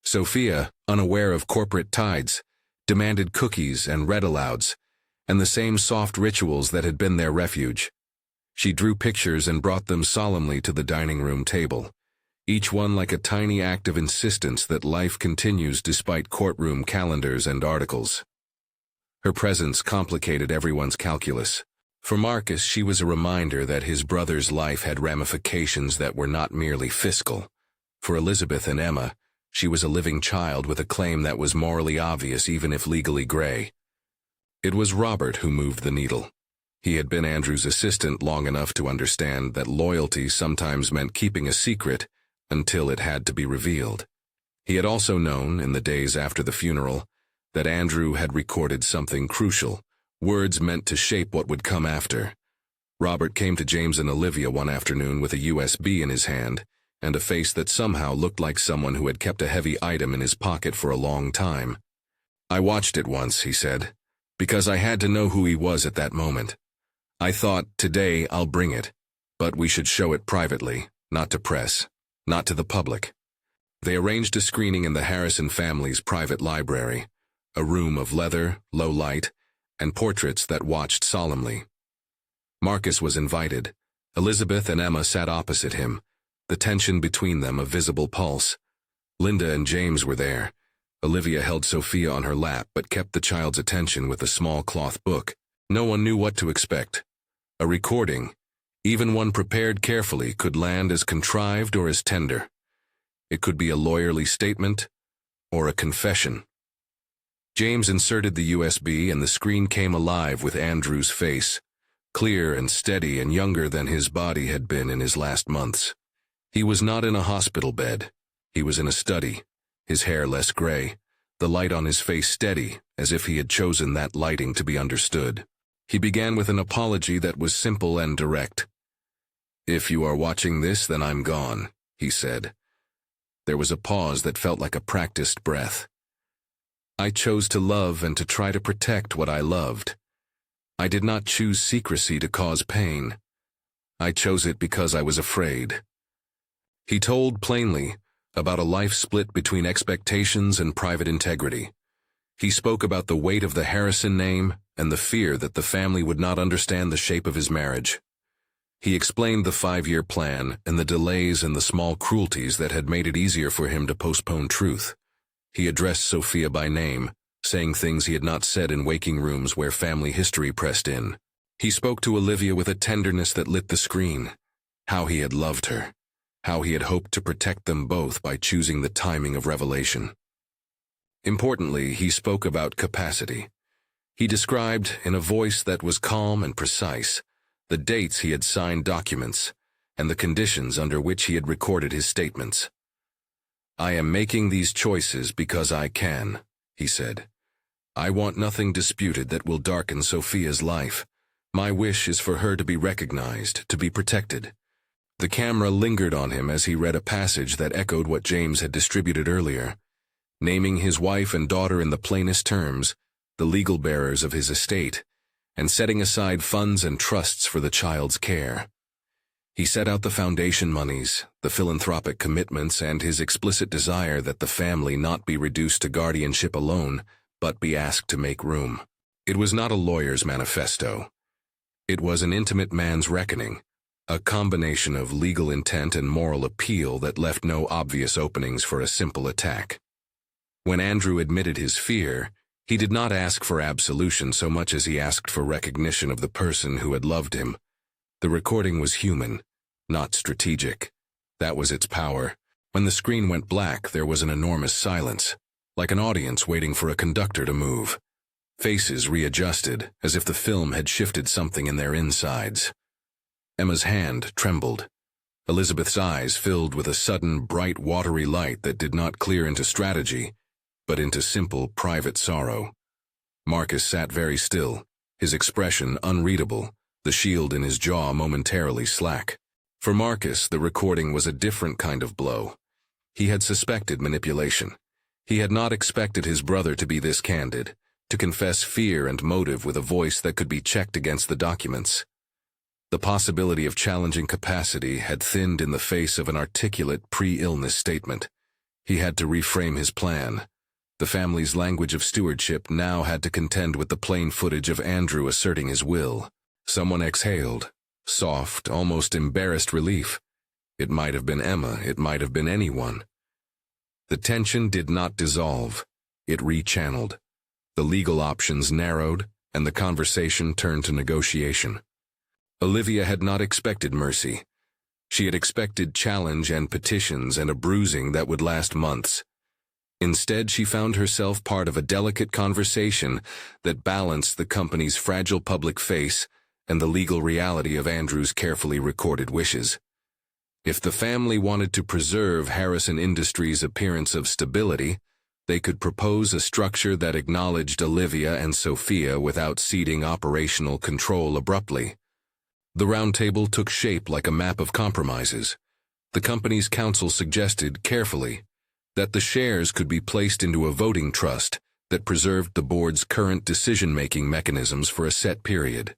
Sophia, unaware of corporate tides, demanded cookies and read-alouds, and the same soft rituals that had been their refuge. She drew pictures and brought them solemnly to the dining room table, each one like a tiny act of insistence that life continues despite courtroom calendars and articles. Her presence complicated everyone's calculus. For Marcus, she was a reminder that his brother's life had ramifications that were not merely fiscal. For Elizabeth and Emma, she was a living child with a claim that was morally obvious even if legally gray. It was Robert who moved the needle. He had been Andrew's assistant long enough to understand that loyalty sometimes meant keeping a secret until it had to be revealed. He had also known, in the days after the funeral, that Andrew had recorded something crucial, words meant to shape what would come after. Robert came to James and Olivia one afternoon with a USB in his hand and a face that somehow looked like someone who had kept a heavy item in his pocket for a long time. I watched it once, he said, because I had to know who he was at that moment. I thought, today I'll bring it, but we should show it privately, not to press, not to the public. They arranged a screening in the Harrison family's private library, a room of leather, low light, and portraits that watched solemnly. Marcus was invited. Elizabeth and Emma sat opposite him, the tension between them a visible pulse. Linda and James were there. Olivia held Sophia on her lap but kept the child's attention with a small cloth book. No one knew what to expect. A recording, even one prepared carefully, could land as contrived or as tender. It could be a lawyerly statement or a confession. James inserted the USB and the screen came alive with Andrew's face, clear and steady and younger than his body had been in his last months. He was not in a hospital bed. He was in a study, his hair less gray, the light on his face steady, as if he had chosen that lighting to be understood. He began with an apology that was simple and direct. "If you are watching this, then I'm gone," he said. There was a pause that felt like a practiced breath. "I chose to love and to try to protect what I loved. I did not choose secrecy to cause pain. I chose it because I was afraid." He told plainly about a life split between expectations and private integrity. He spoke about the weight of the Harrison name and the fear that the family would not understand the shape of his marriage. He explained the 5-year plan and the delays and the small cruelties that had made it easier for him to postpone truth. He addressed Sophia by name, saying things he had not said in waking rooms where family history pressed in. He spoke to Olivia with a tenderness that lit the screen. How he had loved her. How he had hoped to protect them both by choosing the timing of revelation. Importantly, he spoke about capacity. He described, in a voice that was calm and precise, the dates he had signed documents, and the conditions under which he had recorded his statements. "I am making these choices because I can," he said. "I want nothing disputed that will darken Sophia's life. My wish is for her to be recognized, to be protected." The camera lingered on him as he read a passage that echoed what James had distributed earlier, naming his wife and daughter in the plainest terms, the legal bearers of his estate, and setting aside funds and trusts for the child's care. He set out the foundation monies, the philanthropic commitments, and his explicit desire that the family not be reduced to guardianship alone, but be asked to make room. It was not a lawyer's manifesto. It was an intimate man's reckoning, a combination of legal intent and moral appeal that left no obvious openings for a simple attack. When Andrew admitted his fear, he did not ask for absolution so much as he asked for recognition of the person who had loved him. The recording was human, not strategic. That was its power. When the screen went black, there was an enormous silence, like an audience waiting for a conductor to move. Faces readjusted, as if the film had shifted something in their insides. Emma's hand trembled. Elizabeth's eyes filled with a sudden, bright, watery light that did not clear into strategy, but into simple, private sorrow. Marcus sat very still, his expression unreadable, the shield in his jaw momentarily slack. For Marcus, the recording was a different kind of blow. He had suspected manipulation. He had not expected his brother to be this candid, to confess fear and motive with a voice that could be checked against the documents. The possibility of challenging capacity had thinned in the face of an articulate pre-illness statement. He had to reframe his plan. The family's language of stewardship now had to contend with the plain footage of Andrew asserting his will. Someone exhaled, soft, almost embarrassed relief. It might have been Emma, it might have been anyone. The tension did not dissolve. It rechanneled. The legal options narrowed, and the conversation turned to negotiation. Olivia had not expected mercy. She had expected challenge and petitions and a bruising that would last months. Instead, she found herself part of a delicate conversation that balanced the company's fragile public face and the legal reality of Andrew's carefully recorded wishes. If the family wanted to preserve Harrison Industries' appearance of stability, they could propose a structure that acknowledged Olivia and Sophia without ceding operational control abruptly. The round table took shape like a map of compromises. The company's counsel suggested, carefully, that the shares could be placed into a voting trust that preserved the board's current decision-making mechanisms for a set period.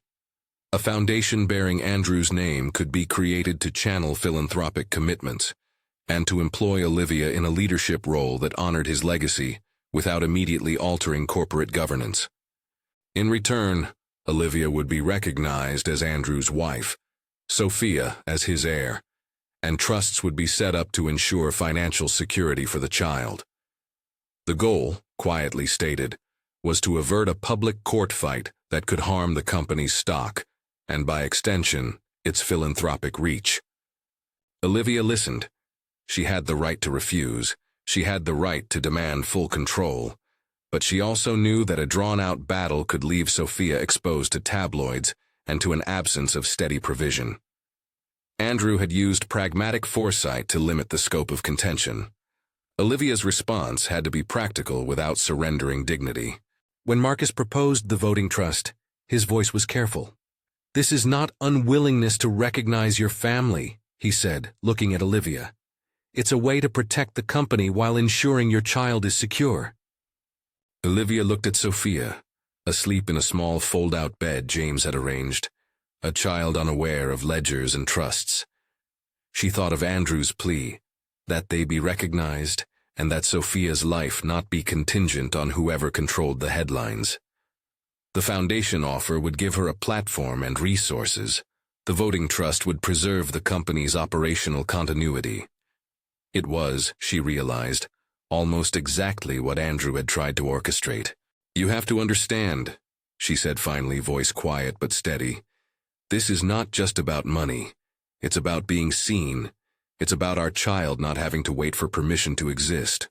A foundation bearing Andrew's name could be created to channel philanthropic commitments, and to employ Olivia in a leadership role that honored his legacy without immediately altering corporate governance. In return, Olivia would be recognized as Andrew's wife, Sophia as his heir, and trusts would be set up to ensure financial security for the child. The goal, quietly stated, was to avert a public court fight that could harm the company's stock, and by extension, its philanthropic reach. Olivia listened. She had the right to refuse. She had the right to demand full control. But she also knew that a drawn-out battle could leave Sophia exposed to tabloids and to an absence of steady provision. Andrew had used pragmatic foresight to limit the scope of contention. Olivia's response had to be practical without surrendering dignity. When Marcus proposed the voting trust, his voice was careful. "This is not unwillingness to recognize your family," he said, looking at Olivia. "It's a way to protect the company while ensuring your child is secure." Olivia looked at Sophia, asleep in a small fold-out bed James had arranged, a child unaware of ledgers and trusts. She thought of Andrew's plea, that they be recognized, and that Sophia's life not be contingent on whoever controlled the headlines. The foundation offer would give her a platform and resources. The voting trust would preserve the company's operational continuity. It was, she realized, almost exactly what Andrew had tried to orchestrate. "You have to understand," she said finally, voice quiet but steady. "This is not just about money. It's about being seen. It's about our child not having to wait for permission to exist."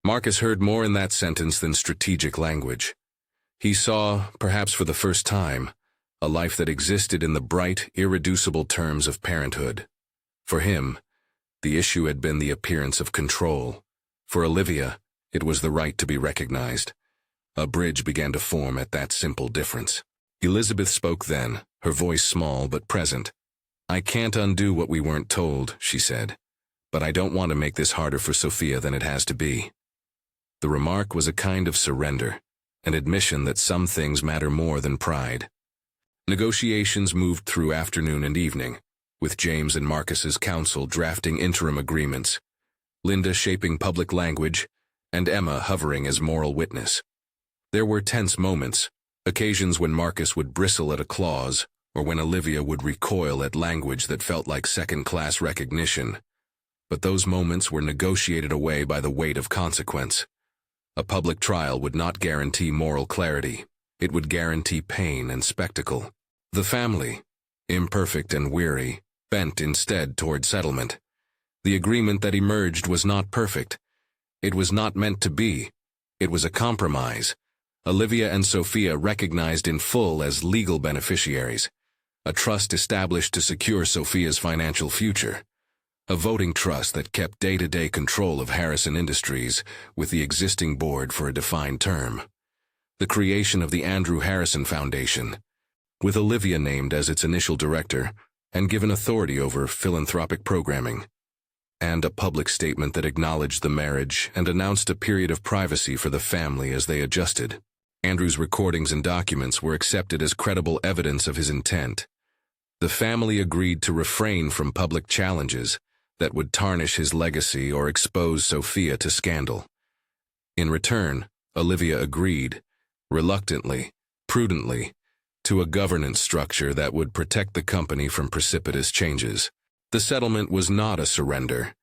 Marcus heard more in that sentence than strategic language. He saw, perhaps for the first time, a life that existed in the bright, irreducible terms of parenthood. For him, the issue had been the appearance of control. For Olivia, it was the right to be recognized. A bridge began to form at that simple difference. Elizabeth spoke then, her voice small but present. "I can't undo what we weren't told," she said, "but I don't want to make this harder for Sophia than it has to be." The remark was a kind of surrender, an admission that some things matter more than pride. Negotiations moved through afternoon and evening, with James and Marcus's counsel drafting interim agreements, Linda shaping public language, and Emma hovering as moral witness. There were tense moments, occasions when Marcus would bristle at a clause, or when Olivia would recoil at language that felt like second-class recognition. But those moments were negotiated away by the weight of consequence. A public trial would not guarantee moral clarity. It would guarantee pain and spectacle. The family, imperfect and weary, bent instead toward settlement. The agreement that emerged was not perfect. It was not meant to be. It was a compromise. Olivia and Sophia recognized in full as legal beneficiaries. A trust established to secure Sophia's financial future. A voting trust that kept day-to-day control of Harrison Industries with the existing board for a defined term. The creation of the Andrew Harrison Foundation, with Olivia named as its initial director and given authority over philanthropic programming. And a public statement that acknowledged the marriage and announced a period of privacy for the family as they adjusted. Andrew's recordings and documents were accepted as credible evidence of his intent. The family agreed to refrain from public challenges that would tarnish his legacy or expose Sophia to scandal. In return, Olivia agreed, reluctantly, prudently, to a governance structure that would protect the company from precipitous changes. The settlement was not a surrender.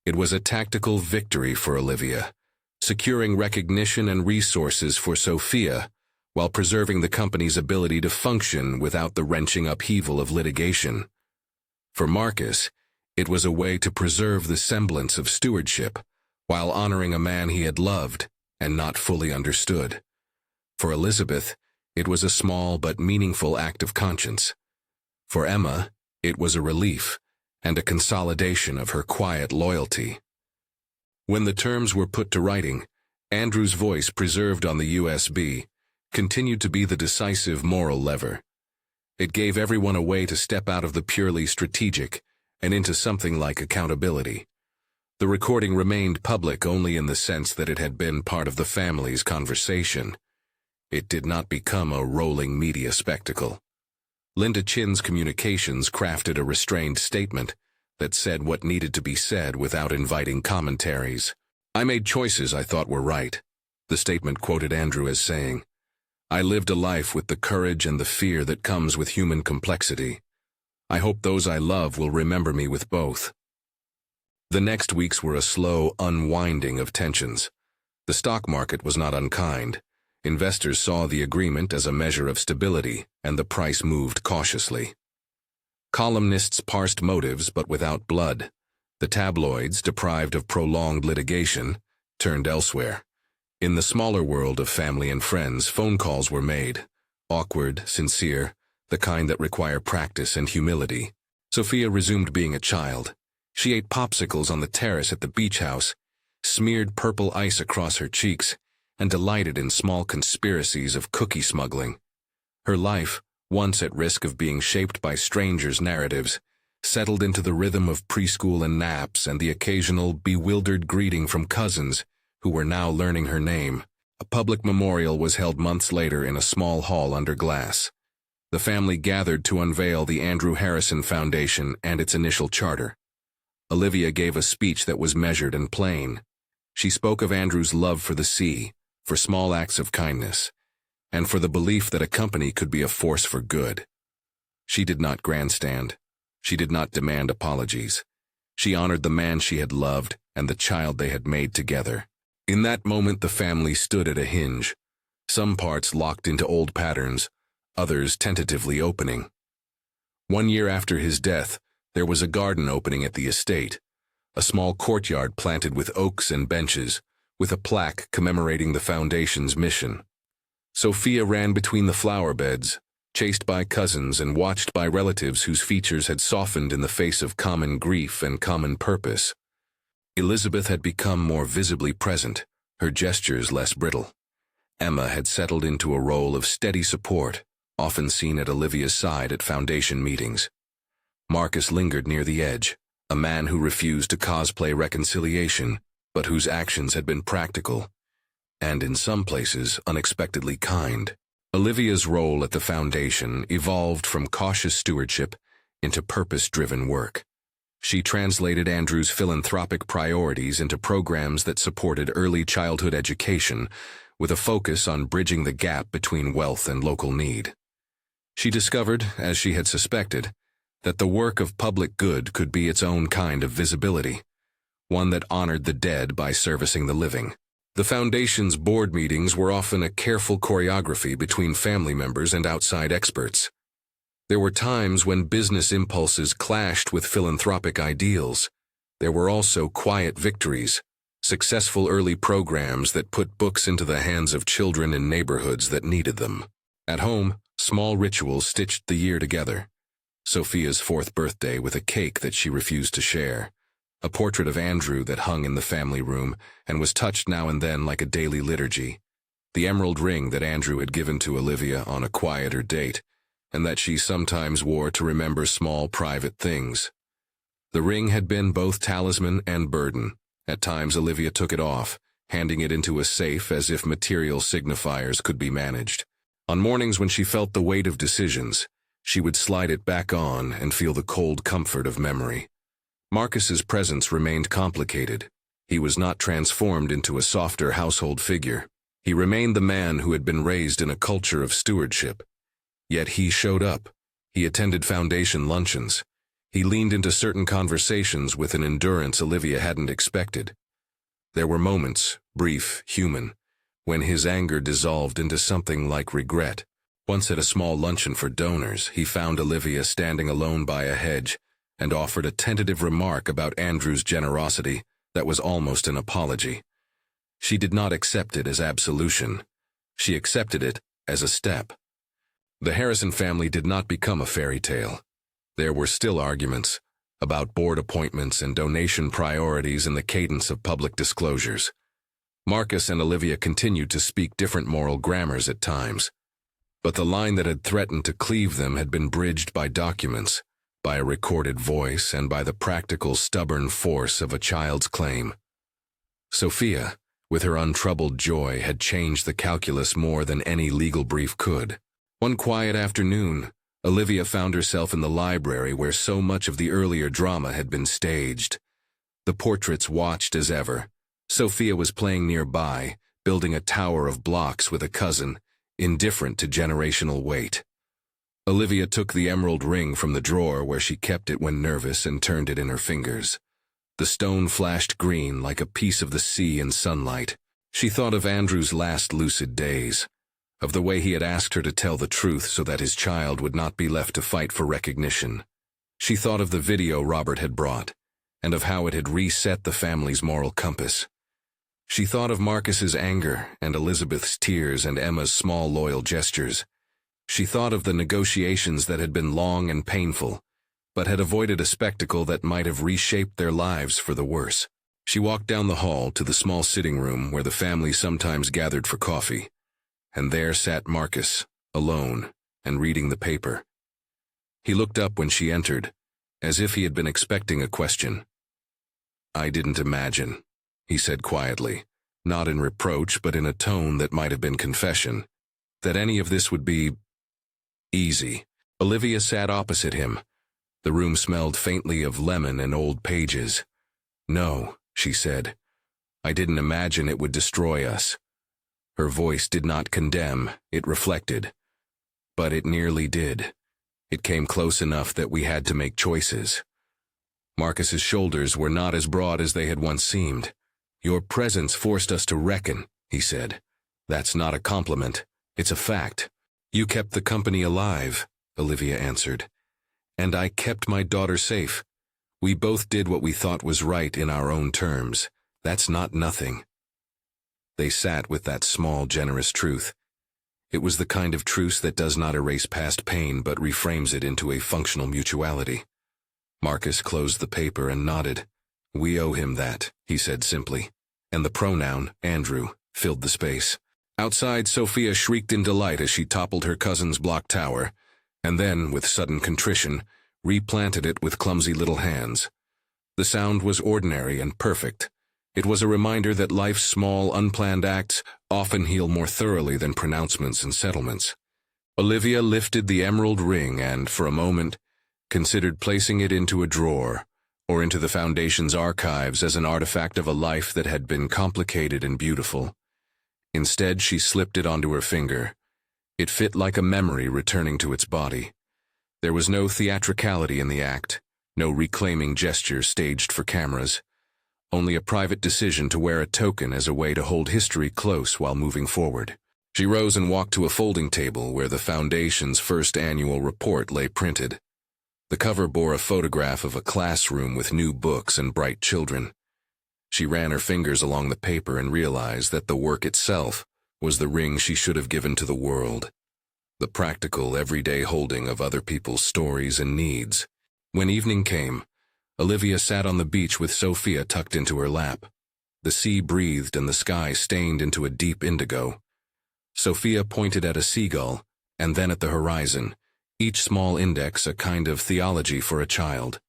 It was a tactical victory for Olivia, securing recognition and resources for Sophia while preserving the company's ability to function without the wrenching upheaval of litigation. For Marcus, it was a way to preserve the semblance of stewardship while honoring a man he had loved and not fully understood. For Elizabeth, it was a small but meaningful act of conscience. For Emma, it was a relief and a consolidation of her quiet loyalty. When the terms were put to writing, Andrew's voice, preserved on the USB, continued to be the decisive moral lever. It gave everyone a way to step out of the purely strategic and into something like accountability. The recording remained public only in the sense that it had been part of the family's conversation. It did not become a rolling media spectacle. Linda Chin's communications crafted a restrained statement that said what needed to be said without inviting commentaries. "I made choices I thought were right," the statement quoted Andrew as saying. "I lived a life with the courage and the fear that comes with human complexity. I hope those I love will remember me with both." The next weeks were a slow unwinding of tensions. The stock market was not unkind. Investors saw the agreement as a measure of stability, and the price moved cautiously. Columnists parsed motives but without blood. The tabloids, deprived of prolonged litigation, turned elsewhere. In the smaller world of family and friends, phone calls were made. Awkward, sincere, the kind that require practice and humility. Sophia resumed being a child. She ate popsicles on the terrace at the beach house, smeared purple ice across her cheeks, and delighted in small conspiracies of cookie smuggling. Her life, once at risk of being shaped by strangers' narratives, settled into the rhythm of preschool and naps and the occasional bewildered greeting from cousins who were now learning her name. A public memorial was held months later in a small hall under glass. The family gathered to unveil the Andrew Harrison Foundation and its initial charter. Olivia gave a speech that was measured and plain. She spoke of Andrew's love for the sea, for small acts of kindness, and for the belief that a company could be a force for good. She did not grandstand. She did not demand apologies. She honored the man she had loved and the child they had made together. In that moment, the family stood at a hinge, some parts locked into old patterns, others tentatively opening. 1 year after his death, there was a garden opening at the estate, a small courtyard planted with oaks and benches, with a plaque commemorating the foundation's mission. Sophia ran between the flower beds, chased by cousins and watched by relatives whose features had softened in the face of common grief and common purpose. Elizabeth had become more visibly present, her gestures less brittle. Emma had settled into a role of steady support, often seen at Olivia's side at foundation meetings. Marcus lingered near the edge, a man who refused to cosplay reconciliation, but whose actions had been practical, and in some places unexpectedly kind. Olivia's role at the foundation evolved from cautious stewardship into purpose-driven work. She translated Andrew's philanthropic priorities into programs that supported early childhood education, with a focus on bridging the gap between wealth and local need. She discovered, as she had suspected, that the work of public good could be its own kind of visibility, one that honored the dead by servicing the living. The foundation's board meetings were often a careful choreography between family members and outside experts. There were times when business impulses clashed with philanthropic ideals. There were also quiet victories, successful early programs that put books into the hands of children in neighborhoods that needed them. At home, small rituals stitched the year together. Sophia's 4th birthday with a cake that she refused to share, a portrait of Andrew that hung in the family room and was touched now and then like a daily liturgy, the emerald ring that Andrew had given to Olivia on a quieter date, and that she sometimes wore to remember small private things. The ring had been both talisman and burden. At times Olivia took it off, handing it into a safe as if material signifiers could be managed. On mornings when she felt the weight of decisions, she would slide it back on and feel the cold comfort of memory. Marcus's presence remained complicated. He was not transformed into a softer household figure. He remained the man who had been raised in a culture of stewardship. Yet he showed up. He attended foundation luncheons. He leaned into certain conversations with an endurance Olivia hadn't expected. There were moments, brief, human, when his anger dissolved into something like regret. Once at a small luncheon for donors, he found Olivia standing alone by a hedge and offered a tentative remark about Andrew's generosity that was almost an apology. She did not accept it as absolution. She accepted it as a step. The Harrison family did not become a fairy tale. There were still arguments about board appointments and donation priorities and the cadence of public disclosures. Marcus and Olivia continued to speak different moral grammars at times, but the line that had threatened to cleave them had been bridged by documents, by a recorded voice, and by the practical, stubborn force of a child's claim. Sophia, with her untroubled joy, had changed the calculus more than any legal brief could. One quiet afternoon, Olivia found herself in the library where so much of the earlier drama had been staged. The portraits watched as ever. Sophia was playing nearby, building a tower of blocks with a cousin, indifferent to generational weight. Olivia took the emerald ring from the drawer where she kept it when nervous and turned it in her fingers. The stone flashed green like a piece of the sea in sunlight. She thought of Andrew's last lucid days, of the way he had asked her to tell the truth so that his child would not be left to fight for recognition. She thought of the video Robert had brought, and of how it had reset the family's moral compass. She thought of Marcus's anger and Elizabeth's tears and Emma's small loyal gestures. She thought of the negotiations that had been long and painful, but had avoided a spectacle that might have reshaped their lives for the worse. She walked down the hall to the small sitting room where the family sometimes gathered for coffee, and there sat Marcus, alone, and reading the paper. He looked up when she entered, as if he had been expecting a question. "I didn't imagine," he said quietly, not in reproach but in a tone that might have been confession, "that any of this would be easy." Olivia sat opposite him. The room smelled faintly of lemon and old pages. "No," she said, I didn't imagine it would destroy us." Her voice did not condemn, it reflected. But it nearly did. It came close enough that we had to make choices. Marcus's shoulders were not as broad as they had once seemed. "Your presence forced us to reckon," he said. "That's not a compliment. It's a fact." "You kept the company alive," Olivia answered. "And I kept my daughter safe. We both did what we thought was right in our own terms. That's not nothing." They sat with that small, generous truth. It was the kind of truce that does not erase past pain but reframes it into a functional mutuality. Marcus closed the paper and nodded. "We owe him that," he said simply. And the pronoun, Andrew, filled the space. Outside, Sophia shrieked in delight as she toppled her cousin's block tower, and then, with sudden contrition, replanted it with clumsy little hands. The sound was ordinary and perfect. It was a reminder that life's small, unplanned acts often heal more thoroughly than pronouncements and settlements. Olivia lifted the emerald ring and, for a moment, considered placing it into a drawer, or into the Foundation's archives as an artifact of a life that had been complicated and beautiful. Instead, she slipped it onto her finger. It fit like a memory returning to its body. There was no theatricality in the act, no reclaiming gesture staged for cameras, only a private decision to wear a token as a way to hold history close while moving forward. She rose and walked to a folding table where the Foundation's first annual report lay printed. The cover bore a photograph of a classroom with new books and bright children. She ran her fingers along the paper and realized that the work itself was the ring she should have given to the world. The practical, everyday holding of other people's stories and needs. When evening came, Olivia sat on the beach with Sophia tucked into her lap. The sea breathed and the sky stained into a deep indigo. Sophia pointed at a seagull, and then at the horizon, each small index a kind of theology for a child.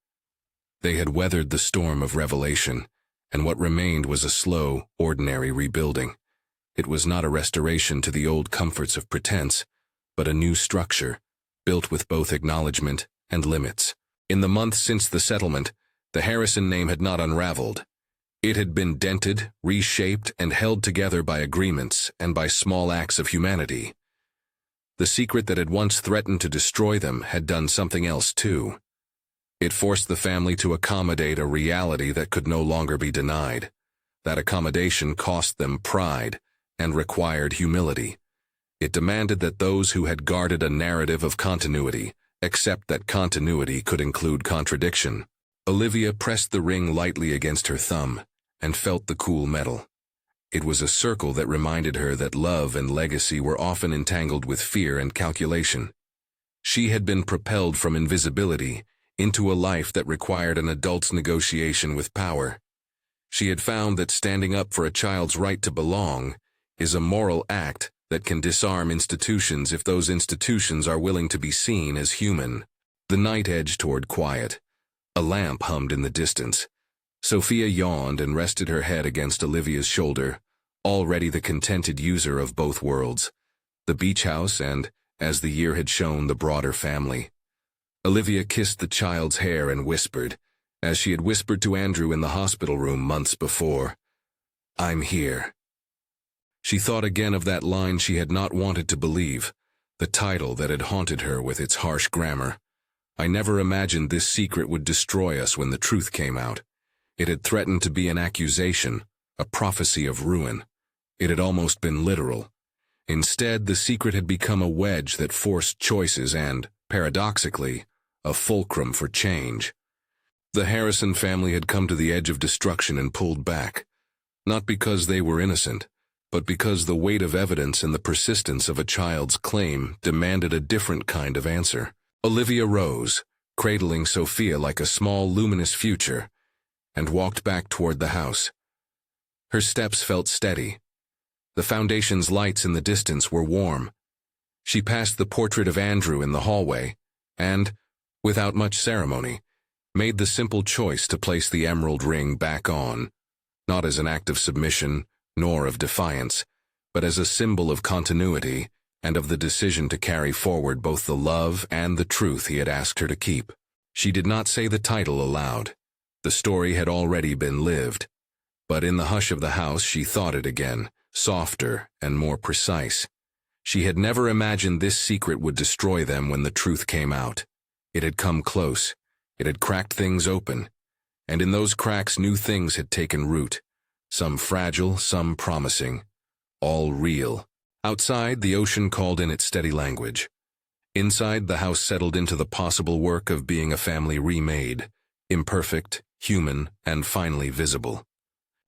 They had weathered the storm of revelation, and what remained was a slow, ordinary rebuilding. It was not a restoration to the old comforts of pretense, but a new structure, built with both acknowledgement and limits. In the months since the settlement, the Harrison name had not unraveled. It had been dented, reshaped, and held together by agreements and by small acts of humanity. The secret that had once threatened to destroy them had done something else too. It forced the family to accommodate a reality that could no longer be denied. That accommodation cost them pride and required humility. It demanded that those who had guarded a narrative of continuity accept that continuity could include contradiction. Olivia pressed the ring lightly against her thumb and felt the cool metal. It was a circle that reminded her that love and legacy were often entangled with fear and calculation. She had been propelled from invisibility into a life that required an adult's negotiation with power. She had found that standing up for a child's right to belong is a moral act that can disarm institutions if those institutions are willing to be seen as human. The night edged toward quiet. A lamp hummed in the distance. Sophia yawned and rested her head against Olivia's shoulder, already the contented user of both worlds, the beach house and, as the year had shown, the broader family. Olivia kissed the child's hair and whispered, as she had whispered to Andrew in the hospital room months before, "I'm here." She thought again of that line she had not wanted to believe, the title that had haunted her with its harsh grammar. I never imagined this secret would destroy us when the truth came out. It had threatened to be an accusation, a prophecy of ruin. It had almost been literal. Instead, the secret had become a wedge that forced choices and, paradoxically, a fulcrum for change. The Harrison family had come to the edge of destruction and pulled back, not because they were innocent, but because the weight of evidence and the persistence of a child's claim demanded a different kind of answer. Olivia rose, cradling Sophia like a small, luminous future, and walked back toward the house. Her steps felt steady. The Foundation's lights in the distance were warm. She passed the portrait of Andrew in the hallway, and, without much ceremony, made the simple choice to place the emerald ring back on, not as an act of submission, nor of defiance, but as a symbol of continuity and of the decision to carry forward both the love and the truth he had asked her to keep. She did not say the title aloud. The story had already been lived. But in the hush of the house, she thought it again, softer and more precise. She had never imagined this secret would destroy them when the truth came out. It had come close. It had cracked things open. And in those cracks, new things had taken root. Some fragile, some promising. All real. Outside, the ocean called in its steady language. Inside, the house settled into the possible work of being a family remade. Imperfect, human, and finally visible.